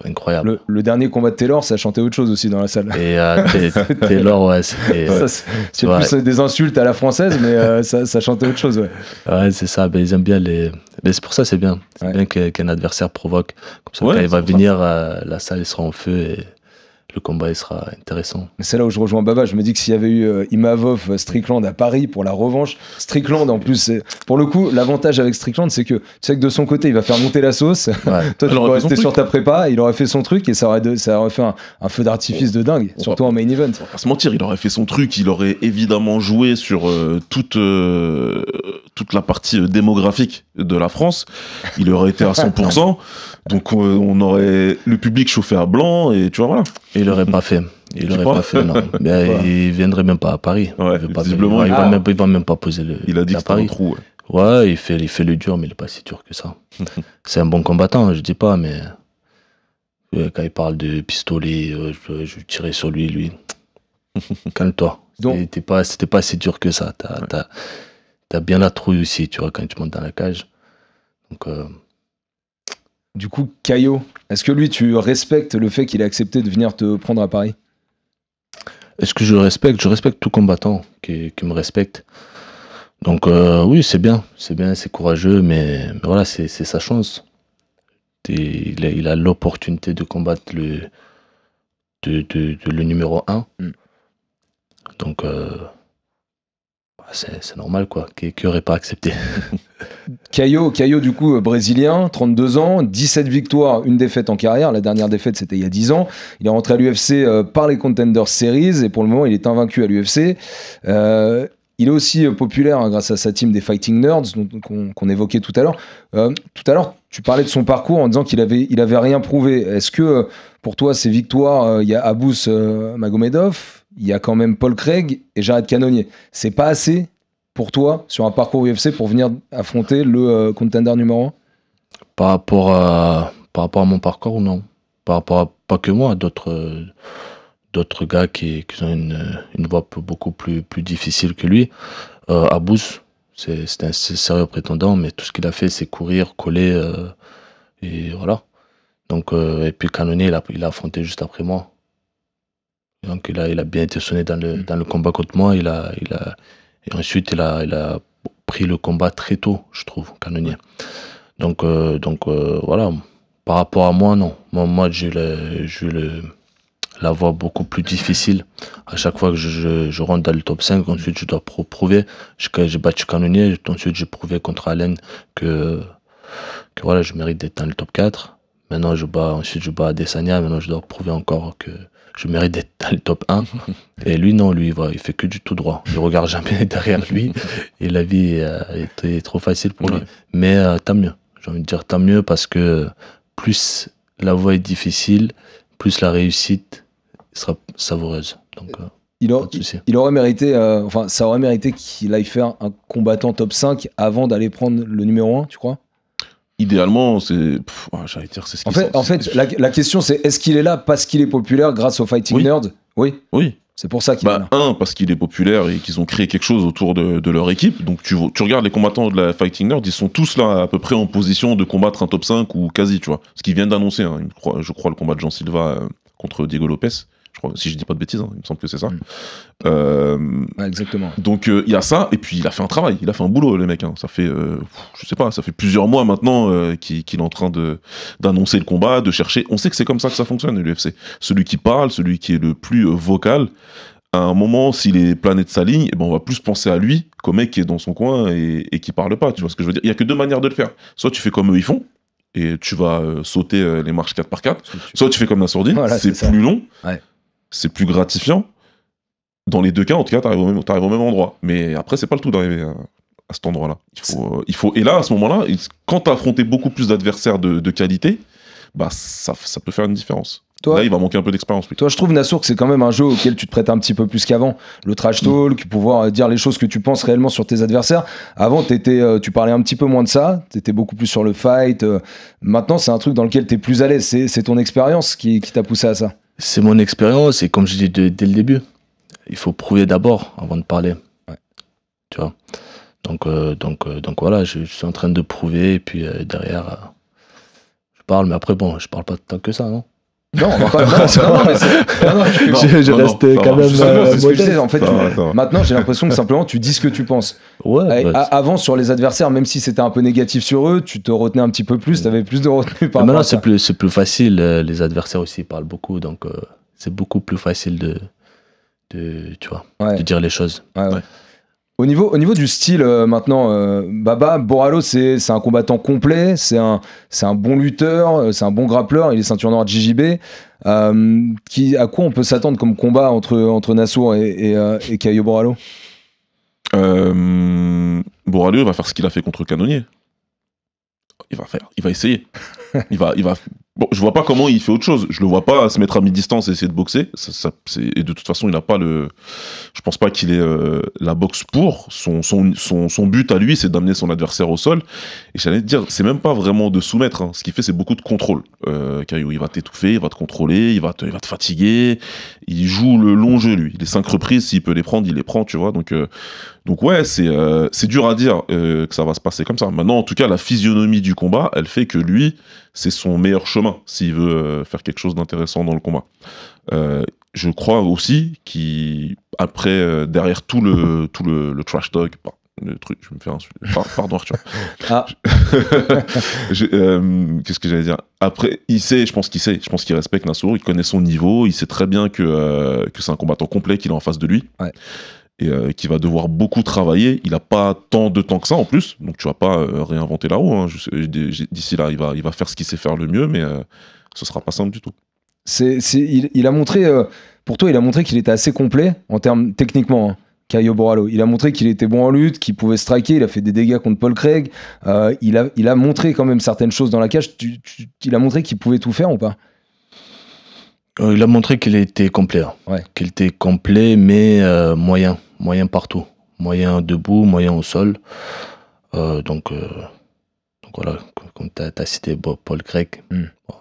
incroyable. Le dernier combat de Taylor, ça chantait autre chose aussi dans la salle. Et Taylor, ouais, c'était... C'est plus des insultes à la française, mais ça chantait autre chose, ouais. Ouais, c'est ça, ils aiment bien les... Mais c'est pour ça, c'est bien. C'est bien qu'un adversaire provoque. Comme ça, quand il va venir, la salle sera en feu, et le combat il sera intéressant. C'est là où je rejoins Baba. Je me dis que s'il y avait eu Imavov, Strickland à Paris pour la revanche, Strickland en plus, pour le coup, l'avantage avec Strickland, c'est que tu sais que de son côté, il va faire monter la sauce. Toi, tu peux rester sur ta prépa, il aurait fait son truc et ça aurait fait un feu d'artifice de dingue, surtout en main event. On va pas se mentir, il aurait fait son truc, il aurait évidemment joué sur toute la partie démographique de la France. Il aurait été à 100%. Donc on aurait le public chauffé à blanc et tu vois, voilà. Il l'aurait pas fait. Il l'aurait pas fait, non. Il viendrait même pas à Paris. Ouais, visiblement, il va même pas poser le. Il a dit que c'était un trou. Ouais, il fait le dur, mais il est pas si dur que ça. C'est un bon combattant, je dis pas, mais quand il parle de pistolet, je tirais sur lui. Calme-toi. C'était pas si dur que ça. t'as bien la trouille aussi, tu vois, quand tu montes dans la cage. Donc, Du coup, Caio, est-ce que lui, tu respectes le fait qu'il ait accepté de venir te prendre à Paris? est-ce que je respecte? Je respecte tout combattant qui me respecte. Donc, oui, c'est bien, c'est courageux, mais voilà, c'est sa chance. Il a l'opportunité de combattre le numéro 1. Donc, c'est normal, quoi, qu'il n'aurait pas accepté. Caio, du coup, brésilien, 32 ans, 17 victoires, une défaite en carrière. La dernière défaite, c'était il y a 10 ans. Il est rentré à l'UFC par les Contender Series et pour le moment, il est invaincu à l'UFC. Il est aussi populaire grâce à sa team des Fighting Nerds qu'on évoquait tout à l'heure. Tout à l'heure, tu parlais de son parcours en disant qu'il avait rien prouvé. Est-ce que pour toi, ces victoires, il y a Abus Magomedov, il y a quand même Paul Craig et Jared Cannonier. C'est pas assez pour toi sur un parcours UFC pour venir affronter le contender numéro 1? Par rapport à mon parcours, non. Par rapport à pas que moi, d'autres gars qui ont une voie beaucoup plus difficile que lui. Abus, c'est un sérieux prétendant, mais tout ce qu'il a fait, c'est courir, coller, et voilà. Donc, et puis Cannonier, il a affronté juste après moi. Donc il a bien été sonné dans le combat contre moi. Et ensuite, il a pris le combat très tôt, je trouve, Cannonier. Donc voilà. Par rapport à moi, non. Moi j'ai eu la voie beaucoup plus difficile. À chaque fois que je rentre dans le top 5, ensuite je dois prouver. J'ai battu Cannonier, ensuite j'ai prouvé contre Allen que voilà, je mérite d'être dans le top 4. Maintenant ensuite je bats Adesanya, maintenant je dois prouver encore que je mérite d'être dans le top 1. Et lui, non, il fait que du tout droit. Il regarde jamais derrière lui. Et la vie est trop facile pour lui. Mais tant mieux. J'ai envie de dire tant mieux parce que plus la voie est difficile, plus la réussite sera savoureuse. Donc, il aurait mérité, enfin, ça aurait mérité qu'il aille faire un combattant top 5 avant d'aller prendre le numéro 1, tu crois? Idéalement, j'allais dire, c'est ce qui En fait, la question, c'est est-ce qu'il est là parce qu'il est populaire grâce aux Fighting Nerds? Oui. C'est pour ça qu'il est là. Parce qu'il est populaire et qu'ils ont créé quelque chose autour de leur équipe. Donc tu regardes les combattants de la Fighting Nerds, ils sont tous là à peu près en position de combattre un top 5 ou quasi, tu vois. Ce qu'ils viennent d'annoncer, hein, je crois, le combat de Jean Silva contre Diego Lopez. Je crois, si je dis pas de bêtises, hein, il me semble que c'est ça. Exactement. Donc il y a ça, et puis il a fait un travail, il a fait un boulot, le mec. Hein. Ça fait, je sais pas, ça fait plusieurs mois maintenant qu'il est en train d'annoncer le combat, de chercher. On sait que c'est comme ça que ça fonctionne, l'UFC. Celui qui parle, celui qui est le plus vocal, à un moment, si les planètes s'alignent, on va plus penser à lui qu'au mec qui est dans son coin et qui parle pas. Tu vois ce que je veux dire? Il y a que deux manières de le faire. Soit tu fais comme eux ils font, et tu vas sauter les marches 4x4. Soit tu fais comme Nassourdine, voilà, c'est plus long. Ouais. C'est plus gratifiant. Dans les deux cas, en tout cas, t'arrives au même endroit. Mais après, c'est pas le tout d'arriver à cet endroit-là. Et là, à ce moment-là, quand t'as affronté beaucoup plus d'adversaires de qualité, bah ça peut faire une différence. Là, il va manquer un peu d'expérience. Toi, je trouve, Nassour, que c'est quand même un jeu auquel tu te prêtes un petit peu plus qu'avant. Le trash talk, pouvoir dire les choses que tu penses réellement sur tes adversaires. Avant, tu parlais un petit peu moins de ça. T'étais beaucoup plus sur le fight. Maintenant, c'est un truc dans lequel t'es plus à l'aise. C'est ton expérience qui t'a poussé à ça. C'est mon expérience, et comme je dis dès le début, il faut prouver d'abord avant de parler. Ouais. Tu vois. Donc voilà, je suis en train de prouver, et puis derrière, je parle, mais après, bon, je parle pas tant que ça, non? Non, on va pas. Je reste quand même modeste. En fait, maintenant, j'ai l'impression que simplement tu dis ce que tu penses. Ouais. Avant, sur les adversaires, même si c'était un peu négatif sur eux, tu te retenais un petit peu plus, tu avais plus de retenue par rapport à ça. Maintenant, c'est plus facile. Les adversaires aussi parlent beaucoup, donc c'est beaucoup plus facile de dire les choses. Ouais. Au niveau du style, maintenant, Baba Borralho, c'est un combattant complet, c'est un bon lutteur, c'est un bon grappleur, il est ceinture noire de JJB. À quoi on peut s'attendre comme combat entre Nassour et Caio Borralho? Borralho va faire ce qu'il a fait contre Cannonier. Il va essayer. Bon, je vois pas comment il fait autre chose. Je le vois pas se mettre à mi-distance et essayer de boxer. Et de toute façon, il n'a pas le. Je pense pas qu'il ait la boxe pour. Son but à lui, c'est d'amener son adversaire au sol. Et j'allais te dire, c'est même pas vraiment de soumettre. Hein. Ce qu'il fait, c'est beaucoup de contrôle. Caio, il va t'étouffer, il va te contrôler, il va te fatiguer. Il joue le long jeu, lui. Les 5 reprises, s'il peut les prendre, il les prend, tu vois. Donc Donc ouais, c'est dur à dire que ça va se passer comme ça. Maintenant, en tout cas, la physionomie du combat, elle fait que lui, c'est son meilleur chemin s'il veut faire quelque chose d'intéressant dans le combat. Je crois aussi qu'après, derrière tout le trash talk, le truc, je vais me faire insulter. Pardon Arthur. Qu'est-ce que j'allais dire? Après, je pense qu'il respecte Nassour, il connaît son niveau, il sait très bien que c'est un combattant complet qu'il a en face de lui. Ouais. Et qui va devoir beaucoup travailler. Il n'a pas tant de temps que ça en plus, donc tu vas pas réinventer la roue. Hein. D'ici là, il va faire ce qu'il sait faire le mieux, mais ce sera pas simple du tout. Il a montré, pour toi, il a montré qu'il était assez complet en termes techniquement. Hein. Caio Borralho, il a montré qu'il était bon en lutte, qu'il pouvait striker, il a fait des dégâts contre Paul Craig, il a montré quand même certaines choses dans la cage. Il a montré qu'il pouvait tout faire ou pas? Il a montré qu'il était complet, hein. Ouais. Qu'il était complet, mais moyen partout, moyen debout, moyen au sol. Donc voilà, comme tu as cité Paul Craig, bon,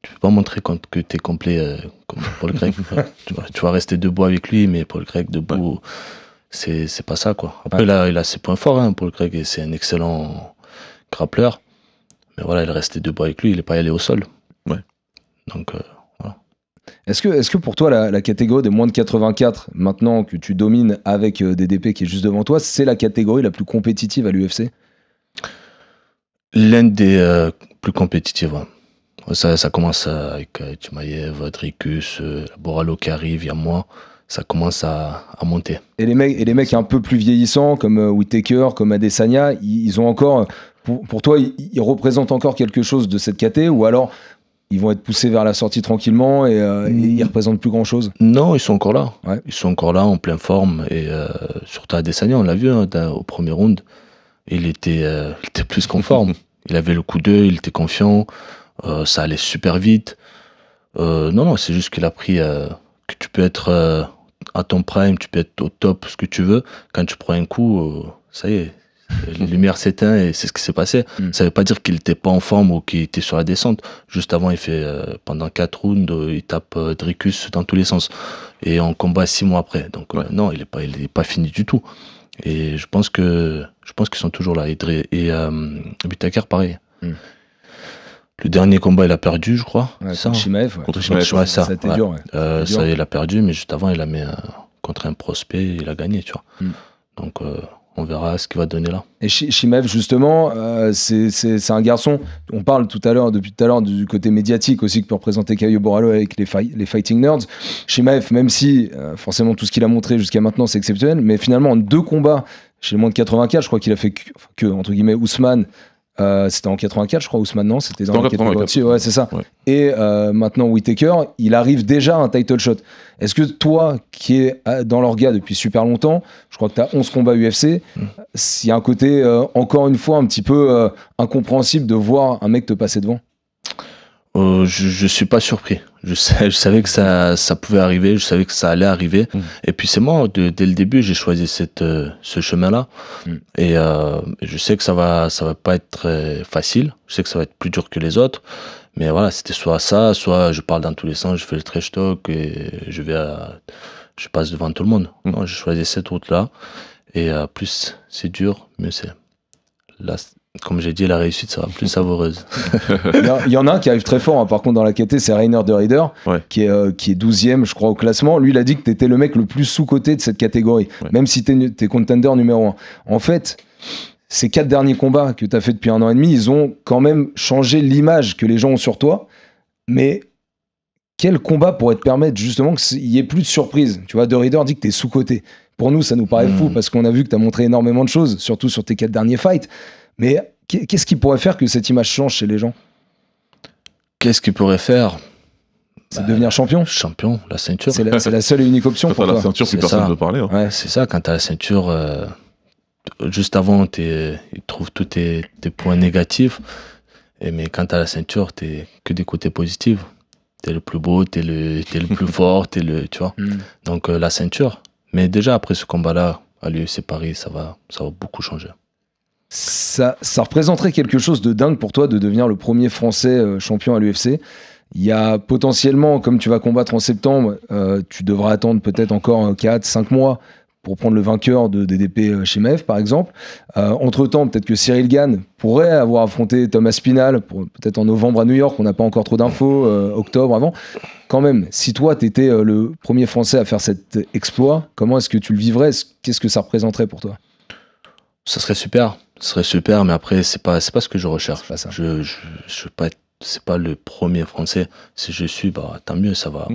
tu peux pas montrer que tu es complet comme Paul Craig. tu vas rester debout avec lui, mais Paul Craig debout, c'est pas ça, quoi. Après, là, il a ses points forts, hein, Paul Craig, et c'est un excellent grappleur. Mais voilà, il est resté debout avec lui, il n'est pas allé au sol. Ouais. Donc voilà. Est-ce que pour toi, la catégorie des moins de 84, maintenant que tu domines avec DDP qui est juste devant toi, c'est la catégorie la plus compétitive à l'UFC? L'une des plus compétitives, ouais. Ça commence avec Chimaev, Dricus, Borralho qui arrive, il y a moi. Ça commence à monter. Et les mecs un peu plus vieillissants, comme Whittaker, comme Adesanya, ils ont encore... Pour toi, ils représentent encore quelque chose de cette caté, ou alors ils vont être poussés vers la sortie tranquillement et ils représentent plus grand-chose? Non, ils sont encore là. Ouais. Ils sont encore là, en pleine forme. Et surtout Adesanya, on l'a vu hein, au premier round, il était plus qu'en forme. Il avait le coup d'œil, il était confiant. Ça allait super vite. Non, c'est juste qu'il a pris que tu peux être à ton prime, tu peux être au top, ce que tu veux. Quand tu prends un coup, ça y est, les lumières s'éteignent et c'est ce qui s'est passé. Ça veut pas dire qu'il était pas en forme ou qu'il était sur la descente. Juste avant, il fait pendant 4 rounds, il tape Dricus dans tous les sens. Et on combat 6 mois après. Donc non, il est pas fini du tout. Et je pense qu'ils sont toujours là. Et Whittaker, pareil. Le dernier combat, il a perdu, je crois. Ouais, contre Chimaev. Contre Chimaev, ouais, ça. C'était dur. Ouais. Ça, il a perdu, mais juste avant, il a mis contre un prospect, il a gagné, tu vois. Donc, on verra ce qu'il va donner là. Et Chimaev, justement, c'est un garçon. On parle depuis tout à l'heure du côté médiatique aussi que peut représenter Caio Borralho avec les Fighting Nerds. Chimaev, même si forcément tout ce qu'il a montré jusqu'à maintenant, c'est exceptionnel, mais finalement, en 2 combats chez les moins de 84, je crois qu'il a fait que entre guillemets, Ousmane. C'était en 84, je crois, Ousmane, non? C'était dans la catégorie. Ouais, c'est ça. Ouais. Et maintenant, Whittaker, il arrive déjà à un title shot. Est-ce que toi, qui es dans l'orga depuis super longtemps, je crois que tu as 11 combats UFC, s'il y a un côté, encore une fois, un petit peu incompréhensible de voir un mec te passer devant? Je suis pas surpris. Je savais que ça pouvait arriver, je savais que ça allait arriver. Et puis c'est moi, dès le début, j'ai choisi ce chemin-là. Et je sais que ça va pas être facile. Je sais que ça va être plus dur que les autres. Mais voilà, c'était soit ça, soit je parle dans tous les sens, je fais le trash talk et je passe devant tout le monde. Non, j'ai choisi cette route-là. Et plus c'est dur, mieux c'est. Là, comme j'ai dit, la réussite sera plus savoureuse. Il y en a un qui arrive très fort, hein, par contre, dans la KT, c'est Rainer de Rieder, qui est 12e, je crois, au classement. Lui, il a dit que tu étais le mec le plus sous-coté de cette catégorie, même si tu es contender numéro 1. En fait, ces 4 derniers combats que tu as fait depuis 1 an et demi, ils ont quand même changé l'image que les gens ont sur toi. Mais quel combat pourrait te permettre justement qu'il n'y ait plus de surprise? Tu vois, de Rieder dit que tu es sous-coté. Pour nous, ça nous paraît fou parce qu'on a vu que tu as montré énormément de choses, surtout sur tes 4 derniers fights. Mais qu'est-ce qui pourrait faire que cette image change chez les gens? Qu'est-ce qu'il pourrait faire? C'est devenir champion. Champion, la ceinture. C'est la seule et unique option pour toi. La ceinture, plus personne ne veut parler. Hein. Ouais, c'est ça, quand tu as la ceinture, juste avant, ils trouvent tous tes points négatifs. Mais quand tu as la ceinture, tu n'es que des côtés positifs. Tu es le plus beau, tu es le plus fort, tu vois. Donc la ceinture. Mais déjà, après ce combat-là, à l'UFC Paris, ça va beaucoup changer. Ça représenterait quelque chose de dingue pour toi de devenir le premier Français champion à l'UFC. Il y a potentiellement, comme tu vas combattre en septembre, tu devras attendre peut-être encore 4-5 mois pour prendre le vainqueur de DDP Chimaev, par exemple. Entre-temps, peut-être que Cyril Gane pourrait avoir affronté Thomas Spinal, peut-être en novembre à New York, on n'a pas encore trop d'infos, octobre avant. Quand même, si toi, tu étais le premier Français à faire cet exploit, comment est-ce que tu le vivrais? Qu'est-ce que ça représenterait pour toi? Ça serait super. Ce serait super, mais après, c'est pas ce que je recherche. Pas ça. Je veux pas être, c'est pas le premier Français. Si je suis, bah, tant mieux, ça va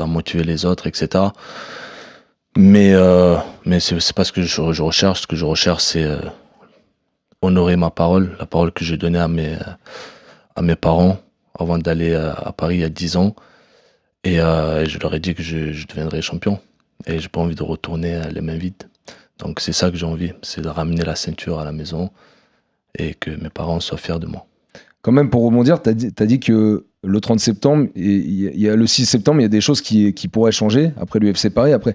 motiver les autres, etc. Mais c'est pas ce que je recherche. Ce que je recherche, c'est honorer ma parole, la parole que j'ai donnée à mes parents avant d'aller à Paris il y a 10 ans. Et je leur ai dit que je deviendrais champion. Et j'ai pas envie de retourner les mains vides. Donc c'est ça que j'ai envie, c'est de ramener la ceinture à la maison et que mes parents soient fiers de moi. Quand même, pour rebondir, tu as dit que le 30 septembre, il y a le 6 septembre, il y a des choses qui pourraient changer après l'UFC Paris. Après,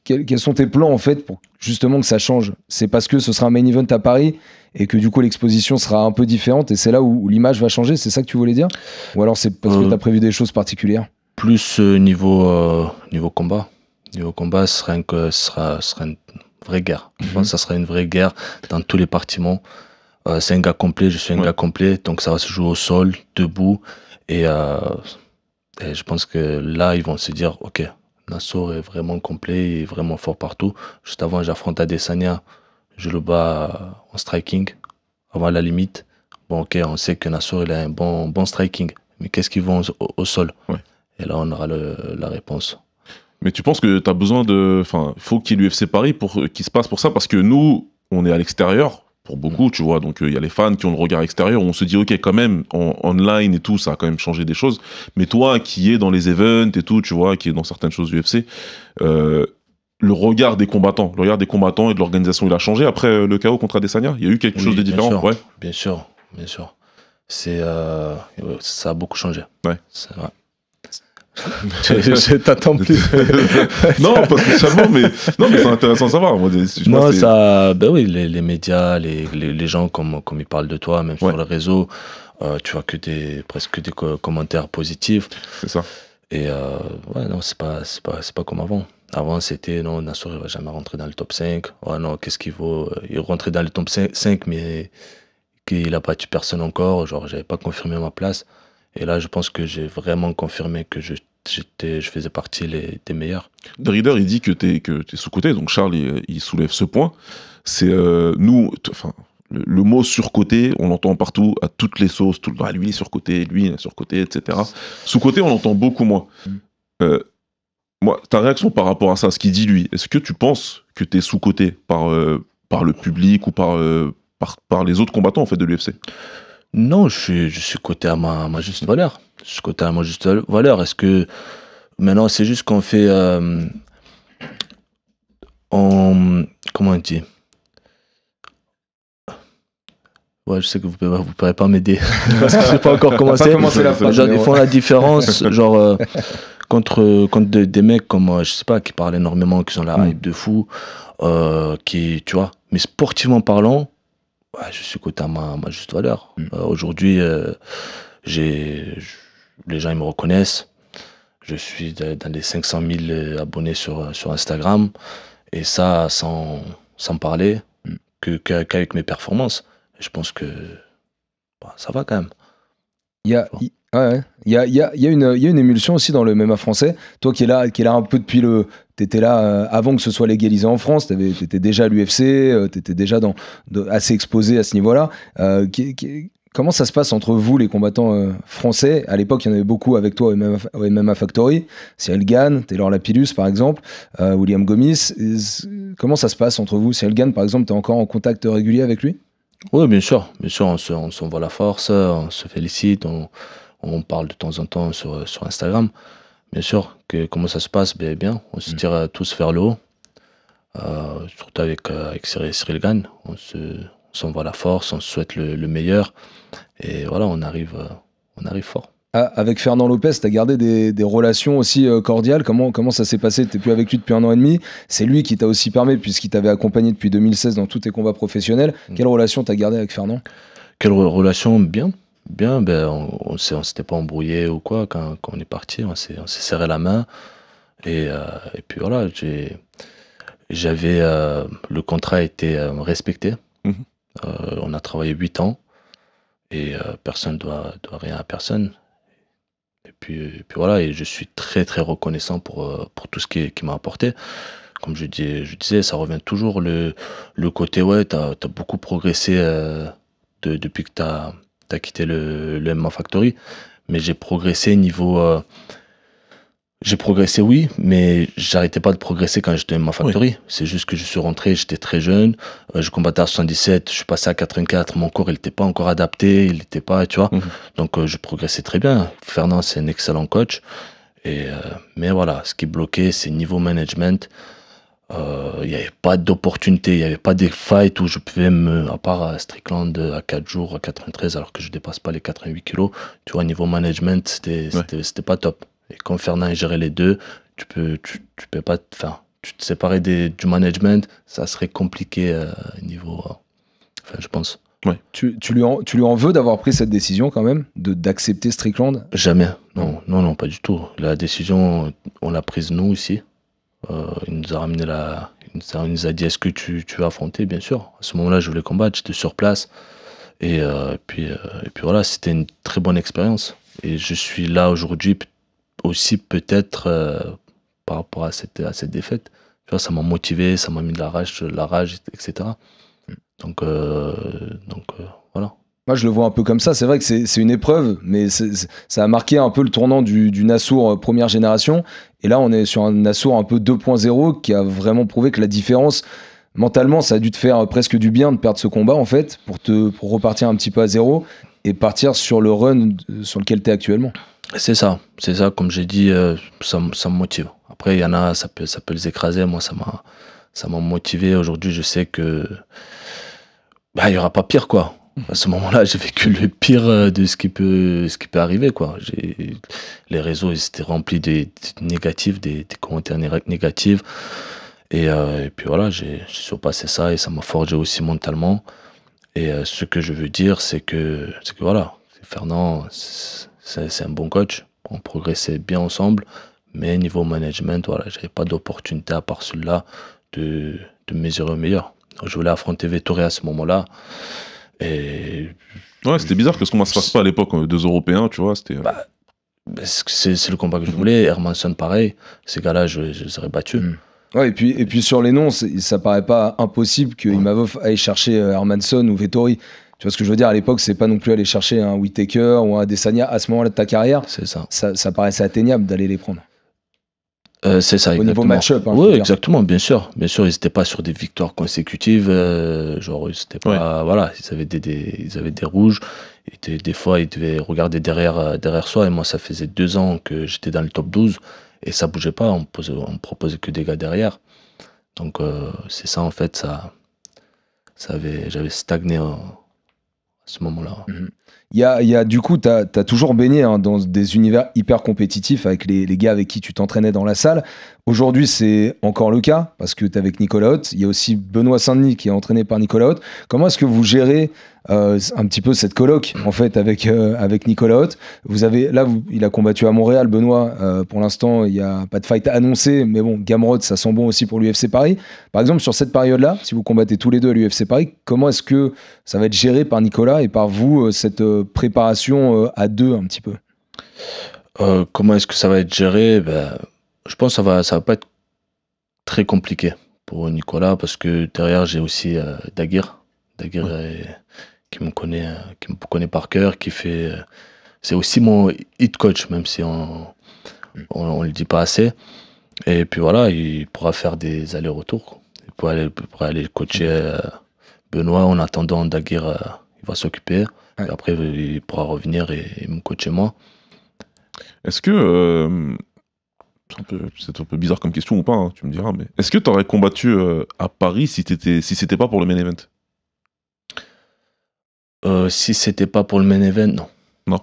quels sont tes plans en fait pour justement que ça change? C'est parce que ce sera un main event à Paris et que du coup l'exposition sera un peu différente et c'est là où l'image va changer, c'est ça que tu voulais dire? Ou alors c'est parce que tu as prévu des choses particulières? Plus niveau combat. Niveau combat, ce sera une vraie guerre. Je pense que ça sera une vraie guerre dans tous les partiments. C'est un gars complet, je suis un gars complet, donc ça va se jouer au sol, debout. Et je pense que là, ils vont se dire, ok, Nassour est vraiment complet, il est vraiment fort partout. Juste avant, j'affronte Adesanya, je le bats en striking, avant la limite. Bon, ok, on sait que Nassour, il a un bon striking, mais qu'est-ce qu'ils vont au sol? Et là, on aura la réponse. Mais tu penses que tu as besoin de... Enfin, il faut qu'il y ait l'UFC Paris pour qu'il se passe pour ça, parce que nous, on est à l'extérieur, pour beaucoup, tu vois, donc il y a les fans qui ont le regard extérieur, où on se dit, ok, quand même, online et tout, ça a quand même changé des choses, mais toi, qui es dans les events et tout, tu vois, qui est dans certaines choses UFC, le regard des combattants et de l'organisation, il a changé après le KO contre Adesanya? Il y a eu quelque chose de différent? Bien sûr. Ça a beaucoup changé. Ouais. C'est vrai. Je t'attends plus. Non, pas spécialement, mais c'est intéressant de savoir. Oui, les médias, les gens, comme ils parlent de toi, même sur le réseau, tu vois presque des commentaires positifs. C'est ça. Et non, c'est pas comme avant. Avant, c'était non, Nassour, il va jamais rentrer dans le top 5. Oh non, qu'est-ce qu'il vaut? Il rentrait dans le top 5, mais qu'il a battu personne encore. Genre, j'avais pas confirmé ma place. Et là, je pense que j'ai vraiment confirmé que je faisais partie des meilleurs. The Reader, il dit que t'es sous-coté, donc Charles, il soulève ce point. C'est nous, enfin, le mot surcoté, on l'entend partout, à toutes les sauces, lui il est surcoté, lui il est surcoté, etc. Sous-coté, on l'entend beaucoup moins. Moi, ta réaction par rapport à ça, ce qu'il dit lui, est-ce que tu penses que t'es sous-coté par le public ou par les autres combattants en fait de l'UFC? Non, je suis coté à ma juste valeur. Je suis coté à ma juste valeur. Est-ce que maintenant c'est juste qu'on fait comment on dit? Ouais, je sais que vous pourrez pas m'aider parce que je n'ai pas encore commencé. Ils font la différence, genre contre des mecs comme je sais pas, qui parlent énormément, qui sont la hype de fou, qui, tu vois. Mais sportivement parlant, ouais, je suis coté à ma juste valeur. Aujourd'hui, les gens ils me reconnaissent. Je suis dans les 500 000 abonnés sur Instagram. Et ça, sans parler, qu'avec mes performances. Et je pense que ça va quand même. Il y a une émulsion aussi dans le MMA français. Toi qui est là un peu depuis t'étais là avant que ce soit légalisé en France, t'étais déjà à l'UFC, t'étais déjà assez exposé à ce niveau-là. Comment ça se passe entre vous, les combattants français? À l'époque, il y en avait beaucoup avec toi au MMA Factory. Cyril Gane, Taylor Lapillus, par exemple, William Gomis. Comment ça se passe entre vous? Cyril Gane, par exemple, tu es encore en contact régulier avec lui? Oui, bien sûr. On s'envoie la force, on se félicite, on parle de temps en temps sur Instagram. Bien sûr, comment ça se passe? Bien, on se tire tous vers le haut. Surtout avec Cyril Gane. On s'envoie la force, on se souhaite le meilleur. Et voilà, on arrive fort. Avec Fernand Lopez, tu as gardé des relations aussi cordiales. Comment ça s'est passé? Tu n'es plus avec lui depuis 1 an et demi. C'est lui qui t'a aussi permis, puisqu'il t'avait accompagné depuis 2016 dans tous tes combats professionnels. Quelle relation tu as gardé avec Fernand? Quelle relation? Bien. On s'était pas embrouillé ou quoi quand on est parti. On s'est serré la main. Et puis voilà, j'avais le contrat a été respecté. On a travaillé 8 ans et personne doit rien à personne. Et puis voilà, et je suis très très reconnaissant pour tout ce qui m'a apporté. Comme je disais, ça revient toujours le côté ouais, t'as beaucoup progressé depuis que t'as quitté le MMA Factory, mais j'ai progressé niveau j'ai progressé, oui, mais j'arrêtais pas de progresser quand j'étais MMA Factory. C'est juste que je suis rentré, j'étais très jeune, je combattais à 77, je suis passé à 84, mon corps il était pas encore adapté, il était pas, tu vois. Donc je progressais très bien. Fernand c'est un excellent coach, mais voilà, ce qui bloquait c'est niveau management. Il n'y avait pas d'opportunité, il n'y avait pas des fights où je pouvais à part à Strickland à 4 jours, à 93, alors que je dépasse pas les 88 kilos, tu vois, niveau management, c'était pas top. Et quand Fernand gérait les deux, tu peux pas, enfin, tu te séparais du management, ça serait compliqué niveau, je pense. Ouais. Tu lui en veux d'avoir pris cette décision quand même, d'accepter Strickland? Jamais, non, pas du tout. La décision, on l'a prise nous ici. Il nous a ramené il nous a dit est-ce que tu veux affronter, bien sûr. À ce moment-là, je voulais combattre, j'étais sur place. Et puis voilà, c'était une très bonne expérience. Et je suis là aujourd'hui aussi peut-être par rapport à cette défaite. Tu vois, ça m'a motivé, ça m'a mis de la rage, etc. Donc voilà. Moi, je le vois un peu comme ça. C'est vrai que c'est une épreuve, mais ça a marqué un peu le tournant du Nassour première génération. Et là, on est sur un Nassour un peu 2.0 qui a vraiment prouvé que la différence, mentalement, ça a dû te faire presque du bien de perdre ce combat, en fait, pour repartir un petit peu à zéro et partir sur le run sur lequel tu es actuellement. C'est ça. Comme j'ai dit, ça me motive. Après, il y en a, ça peut les écraser. Moi, ça m'a motivé. Aujourd'hui, je sais que il y aura pas pire, quoi. À ce moment-là, j'ai vécu le pire de ce qui peut arriver, quoi. Les réseaux, ils étaient remplis des négatifs, des commentaires négatifs. Et puis voilà, j'ai surpassé ça et ça m'a forgé aussi mentalement. Et ce que je veux dire, c'est que voilà, Fernand, c'est un bon coach. On progressait bien ensemble, mais niveau management, voilà, j'avais pas d'opportunité à part celui-là de mesurer au meilleur. Je voulais affronter Vettori à ce moment-là. Et ouais, c'était bizarre que ce combat se fasse pas à l'époque, 2 Européens, tu vois. C'était. C'est le combat que je voulais. Hermanson, pareil. Ces gars-là, je les aurais battus. Ouais, et puis sur les noms, ça paraît pas impossible que Imavov aille chercher Hermanson ou Vettori. Tu vois ce que je veux dire? À l'époque, c'est pas non plus aller chercher un Whittaker ou un Adesanya à ce moment-là de ta carrière. C'est ça. Ça paraissait atteignable d'aller les prendre. C'est ça, au niveau match-up. Hein, oui, exactement, bien sûr. Bien sûr, ils n'étaient pas sur des victoires consécutives. Genre, c'était pas. Voilà, ils avaient des rouges. Et des fois, ils devaient regarder derrière soi. Et moi, ça faisait 2 ans que j'étais dans le top 12. Et ça bougeait pas. On me proposait que des gars derrière. Donc, c'est ça, en fait. J'avais stagné à ce moment-là. Du coup, tu as toujours baigné dans des univers hyper compétitifs avec les gars avec qui tu t'entraînais dans la salle. Aujourd'hui, c'est encore le cas parce que tu es avec Nicolas Haute. Il y a aussi Benoît Saint-Denis qui est entraîné par Nicolas Haute. Comment est-ce que vous gérez un petit peu cette coloc en fait avec Nicolas Haute? Il a combattu à Montréal, Benoît. Pour l'instant, il n'y a pas de fight annoncé, mais bon, Gamrot, ça sent bon aussi pour l'UFC Paris. Par exemple, sur cette période-là, si vous combattez tous les deux à l'UFC Paris, comment est-ce que ça va être géré par Nicolas et par vous, cette préparation à deux un petit peu? Comment est-ce que ça va être géré? Je pense que ça va pas être très compliqué pour Nicolas parce que derrière j'ai aussi Daguerre qui me connaît par cœur, c'est aussi mon hit coach, même si on le dit pas assez. Et puis voilà, il pourra faire des allers-retours. Il pourra aller coacher Benoît en attendant Daguerre, il va s'occuper. Et après il pourra revenir et me coacher moi. Est-ce que c'est un peu bizarre comme question ou pas, hein, tu me diras, mais est-ce que tu aurais combattu à Paris si c'était pas pour le main event? Si c'était pas pour le main event, non.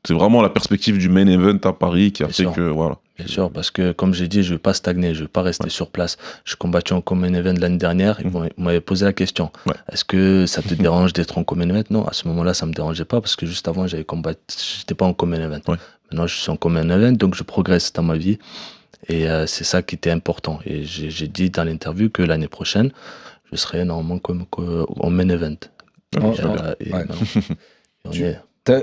C'est vraiment la perspective du main event à Paris qui a fait que voilà. Bien sûr, parce que comme j'ai dit, je ne veux pas stagner, je ne veux pas rester sur place. J'ai combattu en common event l'année dernière, ils m'avaient posé la question. Est-ce que ça te dérange d'être en common event? Non, à ce moment-là, ça ne me dérangeait pas parce que juste avant, j'avais combattu, j'étais pas en common event. Maintenant, je suis en common event, donc je progresse dans ma vie. Et c'est ça qui était important. Et j'ai dit dans l'interview que l'année prochaine, je serai normalement en main event.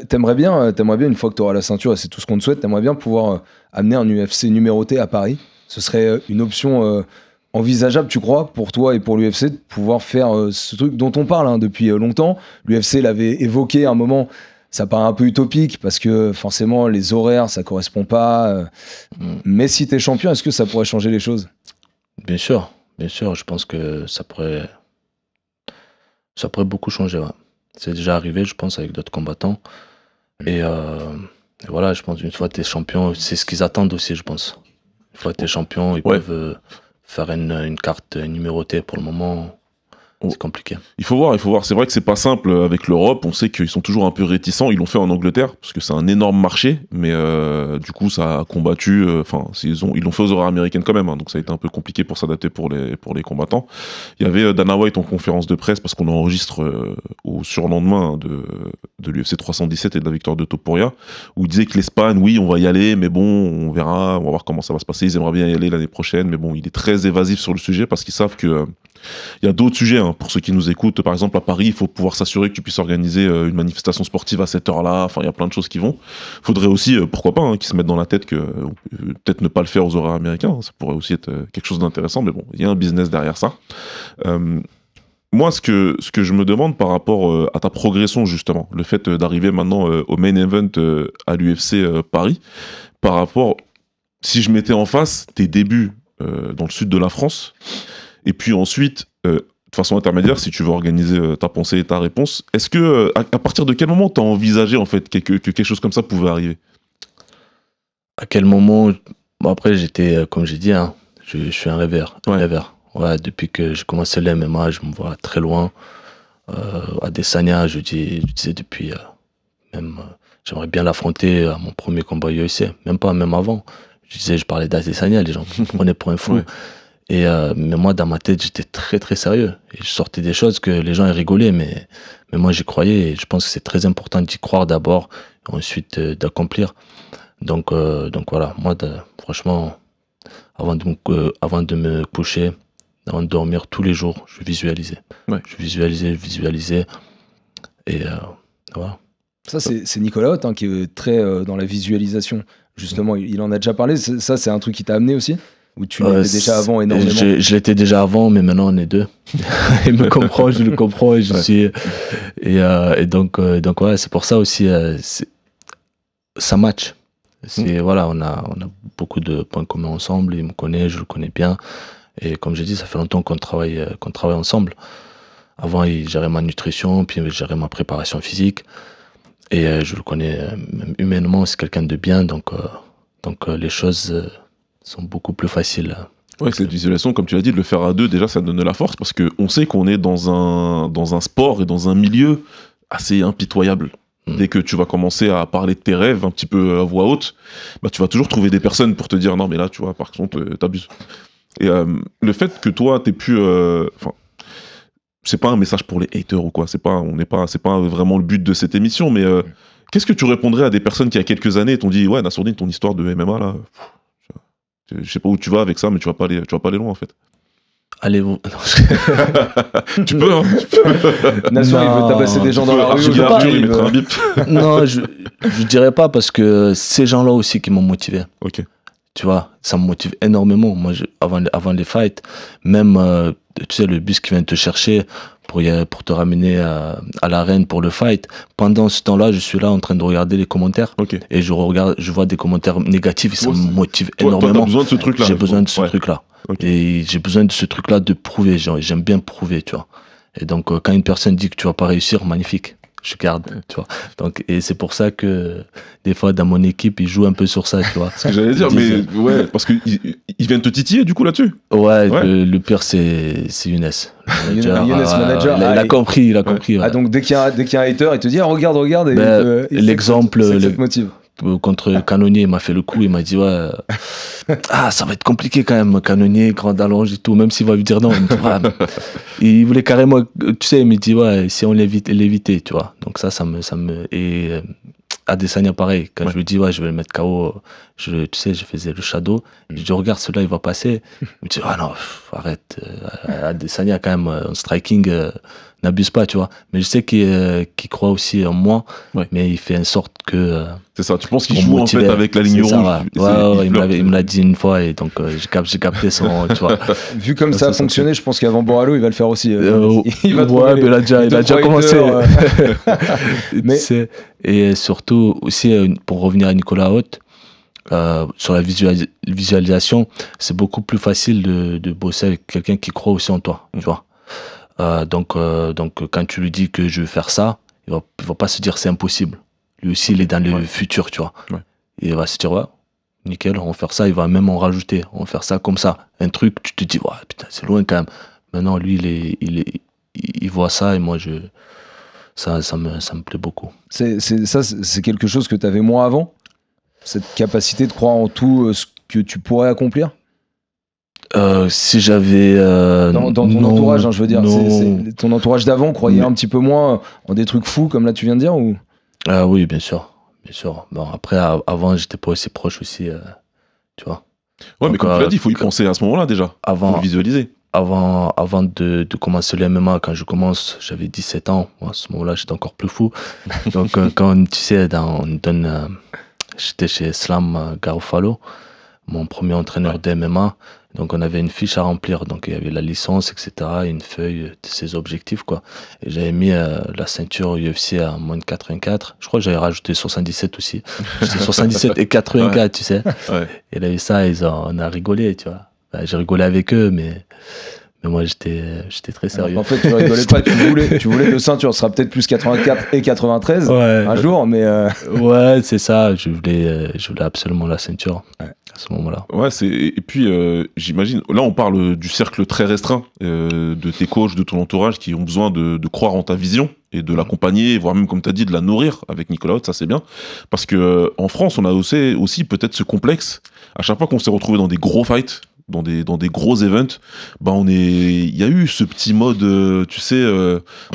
T'aimerais bien, une fois que tu auras la ceinture, et c'est tout ce qu'on te souhaite, t'aimerais bien pouvoir amener un UFC numéroté à Paris. Ce serait une option envisageable, tu crois, pour toi et pour l'UFC, de pouvoir faire ce truc dont on parle depuis longtemps. L'UFC l'avait évoqué à un moment. Ça paraît un peu utopique parce que forcément les horaires ça correspond pas. Mais si t'es champion, est-ce que ça pourrait changer les choses? Bien sûr. Je pense que ça pourrait beaucoup changer. Ouais. C'est déjà arrivé, je pense, avec d'autres combattants. Et voilà, je pense une fois que t'es champion, c'est ce qu'ils attendent aussi, je pense. Une fois que t'es champion, ils peuvent faire une carte numérotée. Pour le moment, c'est compliqué. Il faut voir. C'est vrai que c'est pas simple avec l'Europe. On sait qu'ils sont toujours un peu réticents. Ils l'ont fait en Angleterre parce que c'est un énorme marché, mais du coup ça a combattu. Enfin, ils l'ont fait aux horaires américaines quand même. Donc ça a été un peu compliqué pour s'adapter pour les combattants. Il y avait Dana White en conférence de presse parce qu'on enregistre au surlendemain de l'UFC 317 et de la victoire de Topuria, où il disait que l'Espagne, oui, on va y aller, mais bon, on verra, on va voir comment ça va se passer. Ils aimeraient bien y aller l'année prochaine, mais bon, il est très évasif sur le sujet parce qu'ils savent que il y a d'autres sujets, pour ceux qui nous écoutent. Par exemple, à Paris, il faut pouvoir s'assurer que tu puisses organiser une manifestation sportive à cette heure-là. Enfin, il y a plein de choses qui vont. Il faudrait aussi, pourquoi pas, qu'ils se mettent dans la tête que peut-être ne pas le faire aux horaires américains. Ça pourrait aussi être quelque chose d'intéressant, mais bon, il y a un business derrière ça. Moi, ce que je me demande par rapport à ta progression, justement, le fait d'arriver maintenant au main event à l'UFC Paris, par rapport, si je mettais en face tes débuts dans le sud de la France, et puis ensuite, de façon intermédiaire, si tu veux organiser ta pensée et ta réponse, est-ce que, à partir de quel moment tu as envisagé en fait que quelque chose comme ça pouvait arriver? À quel moment? Bon, après, j'étais, comme j'ai dit, je suis un rêveur. Ouais, depuis que j'ai commencé le MMA, je me vois très loin. Adesanya, je disais depuis, j'aimerais bien l'affronter à mon premier combat UFC, même avant. Je parlais d'Adesanya, les gens me prenaient pour un fou. Ouais. Mais moi, dans ma tête, j'étais très très sérieux. Et je sortais des choses que les gens aient rigolé, mais moi j'y croyais. Et je pense que c'est très important d'y croire d'abord, ensuite d'accomplir. Donc voilà, moi franchement, avant de me coucher, avant de dormir tous les jours, je visualisais. Ouais. Je visualisais. Et voilà. Ça, c'est Nicolas Haute qui est très dans la visualisation. Justement, il en a déjà parlé. Ça, c'est un truc qui t'a amené aussi? Ou tu l'étais déjà avant énormément? Je l'étais déjà avant, mais maintenant on est deux. Il me comprend, je le comprends et je suis. Et donc ouais, c'est pour ça aussi, ça match. Voilà, on a beaucoup de points communs ensemble. Il me connaît, je le connais bien. Et comme j'ai dit, ça fait longtemps qu'on travaille ensemble. Avant, il gérait ma nutrition, puis il gérait ma préparation physique. Et je le connais même humainement, c'est quelqu'un de bien, donc les choses sont beaucoup plus faciles. Ouais, cette visualisation, comme tu l'as dit, de le faire à deux, déjà, ça donne de la force, parce qu'on sait qu'on est dans un sport et dans un milieu assez impitoyable. Dès que tu vas commencer à parler de tes rêves un petit peu à voix haute, bah, tu vas toujours trouver des personnes pour te dire non, mais là, tu vois, par contre, t'abuses. Et le fait que toi, t'aies pu. C'est pas un message pour les haters ou quoi, c'est pas vraiment le but de cette émission, mais qu'est-ce que tu répondrais à des personnes qui, il y a quelques années, t'ont dit ouais, Nassourdine, ton histoire de MMA, là, je sais pas où tu vas avec ça, mais tu vas pas aller loin, en fait. Allez-vous. Tu peux, hein. Nassour, il veut tabasser des gens dans la rue. Il mettra un bip. Non, je dirais pas, parce que c'est ces gens-là aussi qui m'ont motivé. Ok. Tu vois, ça me motive énormément. Moi, avant les fights, même, tu sais, le bus qui vient te chercher pour te ramener à l'arène pour le fight, pendant ce temps-là, je suis là en train de regarder les commentaires. Okay. Et je vois des commentaires négatifs et ça me motive énormément. Toi, t'as besoin de ce truc-là. J'ai besoin de ce truc-là. Okay. Et j'ai besoin de ce truc-là de prouver. J'aime bien prouver, tu vois. Et donc, quand une personne dit que tu vas pas réussir, magnifique. Je garde, tu vois. Donc, et c'est pour ça que des fois dans mon équipe ils jouent un peu sur ça, tu vois. Ce que j'allais dire, mais ouais, parce qu'ils viennent te titiller du coup là-dessus. Ouais. Le pire c'est Younes. Younes manager. Il a compris, il a compris. Ah, donc dès qu'il y a un hater, il te dit regarde. L'exemple, ça te motive. Contre Canonnier, il m'a fait le coup, il m'a dit ouais, ça va être compliqué quand même, Canonnier, grand allonge et tout, même s'il va lui dire non. Il voulait carrément, tu sais, il me dit ouais, si on l'évitait, tu vois. Donc ça me et Adesanya, pareil. Quand je lui dis, ouais, je vais le mettre KO, tu sais, je faisais le shadow. Je dis, regarde, celui-là, il va passer. Il me dit, ah non, arrête. Adesanya, quand même, en striking, n'abuse pas, tu vois. Mais je sais qu'il croit aussi en moi, mais il fait en sorte que. C'est ça, tu penses qu'il joue en fait avec la ligne rouge. Ouais, il me l'a dit une fois, et donc j'ai capté son. Tu vois. Vu comme ça a fonctionné, je pense qu'avant Borralho, il va le faire aussi. Il va mais il a déjà commencé. Et surtout, aussi, pour revenir à Nicolas Haute, sur la visualisation, c'est beaucoup plus facile de bosser avec quelqu'un qui croit aussi en toi, tu vois. Donc, quand tu lui dis que je vais faire ça, il va pas se dire c'est impossible. Lui aussi, il est dans le futur, tu vois. Il va se dire, ouais, nickel, on va faire ça, il va même en rajouter, on va faire ça comme ça. Un truc, tu te dis, ouais, putain, c'est loin quand même. Maintenant, lui, il voit ça, et moi, ça me plaît beaucoup. C'est quelque chose que tu avais moins avant, cette capacité de croire en tout ce que tu pourrais accomplir. Si j'avais dans ton entourage, hein, je veux dire, ton entourage d'avant croyait un petit peu moins en des trucs fous comme là tu viens de dire, ou oui, bien sûr. Bon, après, avant, j'étais pas aussi proche aussi, tu vois. Ouais, donc, mais comme tu l'as dit, il faut y penser à ce moment-là déjà. Avant, faut le visualiser. Avant de commencer le MMA, quand je commence, j'avais 17 ans. À ce moment-là, j'étais encore plus fou. Donc, quand tu sais, j'étais chez Slam Garofalo, mon premier entraîneur de MMA. Donc, on avait une fiche à remplir. Donc, il y avait la licence, etc., une feuille de ses objectifs, quoi. Et j'avais mis la ceinture UFC à moins de 84. Je crois que j'avais rajouté 77 aussi. J'étais 77 et 84, tu sais. Et là, ça, on a rigolé, tu vois. J'ai rigolé avec eux, mais moi, j'étais très sérieux. En fait, tu rigolais pas, tu voulais le ceinture. Ce sera peut-être plus 84 et 93 un jour, mais... Ouais, c'est ça. Je voulais absolument la ceinture à ce moment-là. Ouais, et puis, j'imagine... Là, on parle du cercle très restreint de tes coachs, de ton entourage, qui ont besoin de croire en ta vision et de l'accompagner, voire même, comme tu as dit, de la nourrir avec Nicolas Haute, ça c'est bien. Parce que en France, on a aussi peut-être ce complexe. À chaque fois qu'on s'est retrouvé dans des gros fights, dans des gros events, il y a eu ce petit mode, tu sais,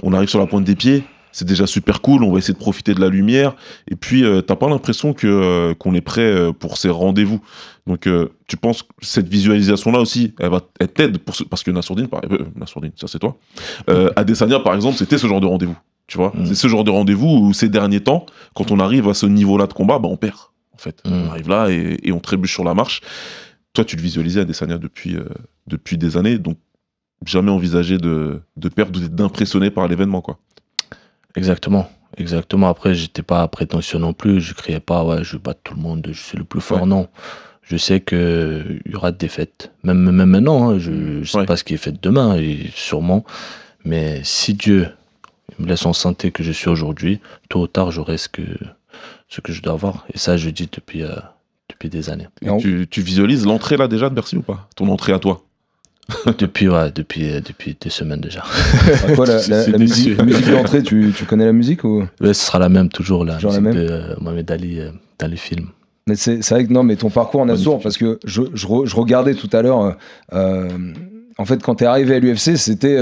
on arrive sur la pointe des pieds, c'est déjà super cool, on va essayer de profiter de la lumière, et puis t'as pas l'impression qu'on est prêt pour ces rendez-vous. Donc tu penses que cette visualisation-là aussi, elle t'aide, parce que Nassourdine, ça c'est toi, Adesanya par exemple, c'était ce genre de rendez-vous, tu vois, c'est ce genre de rendez-vous où ces derniers temps, quand on arrive à ce niveau-là de combat, on perd, en fait. On arrive là et on trébuche sur la marche. Toi, tu le visualisais Adesanya depuis des années, donc jamais envisagé de perdre ou d'impressionner par l'événement, quoi. Exactement. Après, j'étais pas prétentieux non plus. Je criais pas, ouais, je vais battre tout le monde, je suis le plus fort. Non. Je sais qu'il y aura des défaites. Même maintenant, hein, je sais pas ce qui est fait demain, et sûrement. Mais si Dieu me laisse en santé que je suis aujourd'hui, tôt ou tard, j'aurai ce que je dois avoir. Et ça, je dis depuis des années. Tu visualises l'entrée là déjà de Bercy ou pas? Ton entrée à toi? Depuis des semaines déjà. Quoi, la musique d'entrée, tu connais la musique ou? Ce sera la même toujours, la genre musique la même de Mohamed Ali dans les films. Mais c'est vrai que non, mais ton parcours en Nassour, parce que je regardais tout à l'heure, en fait, quand t'es arrivé à l'UFC, c'était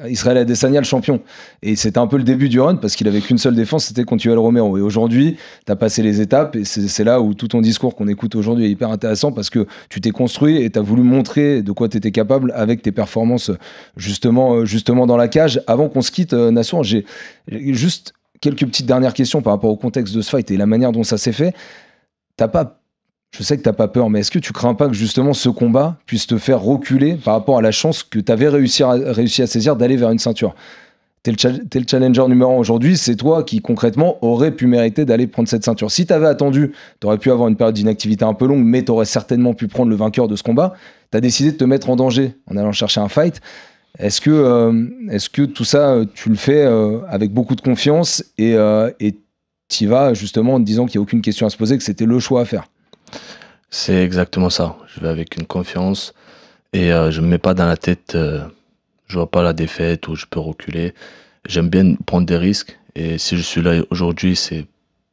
Israël Adesanya le champion. Et c'était un peu le début du run, parce qu'il avait qu'une seule défense, c'était contre Yoel Romero. Et aujourd'hui, t'as passé les étapes, et c'est là où tout ton discours qu'on écoute aujourd'hui est hyper intéressant, parce que tu t'es construit et t'as voulu montrer de quoi t'étais capable avec tes performances, justement dans la cage. Avant qu'on se quitte, Nassour, j'ai juste quelques petites dernières questions par rapport au contexte de ce fight et la manière dont ça s'est fait. Je sais que t'as pas peur, mais est-ce que tu crains pas que justement ce combat puisse te faire reculer par rapport à la chance que tu avais réussi à saisir d'aller vers une ceinture? T'es le challenger numéro 1 aujourd'hui, c'est toi qui concrètement aurais pu mériter d'aller prendre cette ceinture. Si t'avais attendu, t'aurais pu avoir une période d'inactivité un peu longue, mais t'aurais certainement pu prendre le vainqueur de ce combat. T'as décidé de te mettre en danger en allant chercher un fight. Est-ce que tout ça, tu le fais avec beaucoup de confiance et t'y vas justement en te disant qu'il n'y a aucune question à se poser, que c'était le choix à faire? C'est exactement ça. Je vais avec une confiance et je me mets pas dans la tête, je vois pas la défaite ou je peux reculer. J'aime bien prendre des risques et si je suis là aujourd'hui, c'est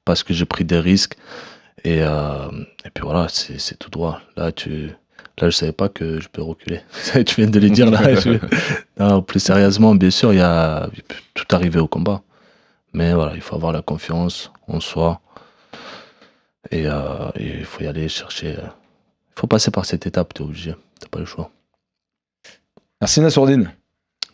parce que j'ai pris des risques et puis voilà, c'est tout droit. Là, je savais pas que je peux reculer. Tu viens de le dire là. Non, plus sérieusement, bien sûr, il peut tout arriver au combat. Mais voilà, il faut avoir la confiance en soi. Et il faut y aller chercher. Il faut passer par cette étape, t'es obligé. T'as pas le choix. Merci Nassourdine.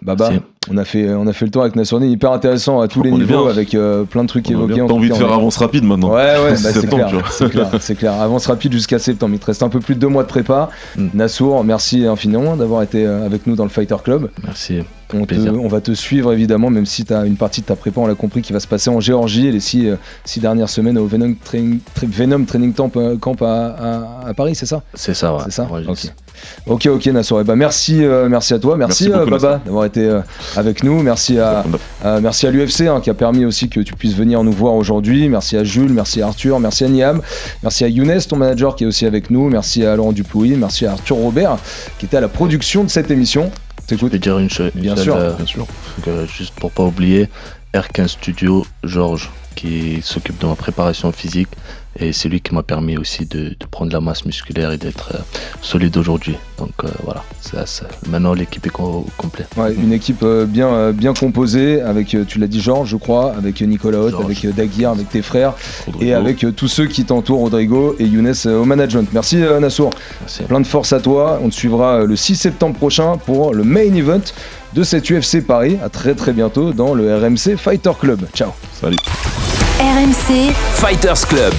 Baba, Merci. on a fait le tour avec Nassourdine, hyper intéressant à tous les On est niveaux, bien. avec plein de trucs évoqués. T'as envie de faire avance rapide maintenant. Ouais, bah, c'est Septembre, clair, tu vois. c'est clair. Avance rapide jusqu'à septembre. Il te reste un peu plus de 2 mois de prépa. Nassour, merci infiniment d'avoir été avec nous dans le Fighter Club. Merci. On va te suivre évidemment, même si tu as une partie de ta prépa, on l'a compris, qui va se passer en Géorgie et les 6 dernières semaines au Venom Training Camp à Paris, c'est ça? C'est ça, ouais. C'est ça, Ouais, ok, Nassour. Bah, merci à toi, merci beaucoup, Baba d'avoir été avec nous, merci à l'UFC qui a permis aussi que tu puisses venir nous voir aujourd'hui, merci à Jules, merci à Arthur, merci à Niam, merci à Younes, ton manager qui est aussi avec nous, merci à Laurent Duplouy, merci à Arthur Robert qui était à la production de cette émission. Je peux dire une chose. Bien sûr. Juste pour pas oublier, R15 Studio, Georges, qui s'occupe de ma préparation physique. Et c'est lui qui m'a permis aussi de prendre la masse musculaire et d'être solide aujourd'hui. Donc voilà, maintenant l'équipe est complète. Ouais, une équipe bien composée, avec, tu l'as dit Georges, je crois, avec Nicolas Haute, avec Daguerre, avec tes frères, Rodrigo. Et avec tous ceux qui t'entourent, Rodrigo et Younes au management. Merci Nassour. Merci. Plein de force à toi. On te suivra le 6 septembre prochain pour le main event de cette UFC Paris. À très bientôt dans le RMC Fighter Club. Ciao. Salut. RMC Fighters Club.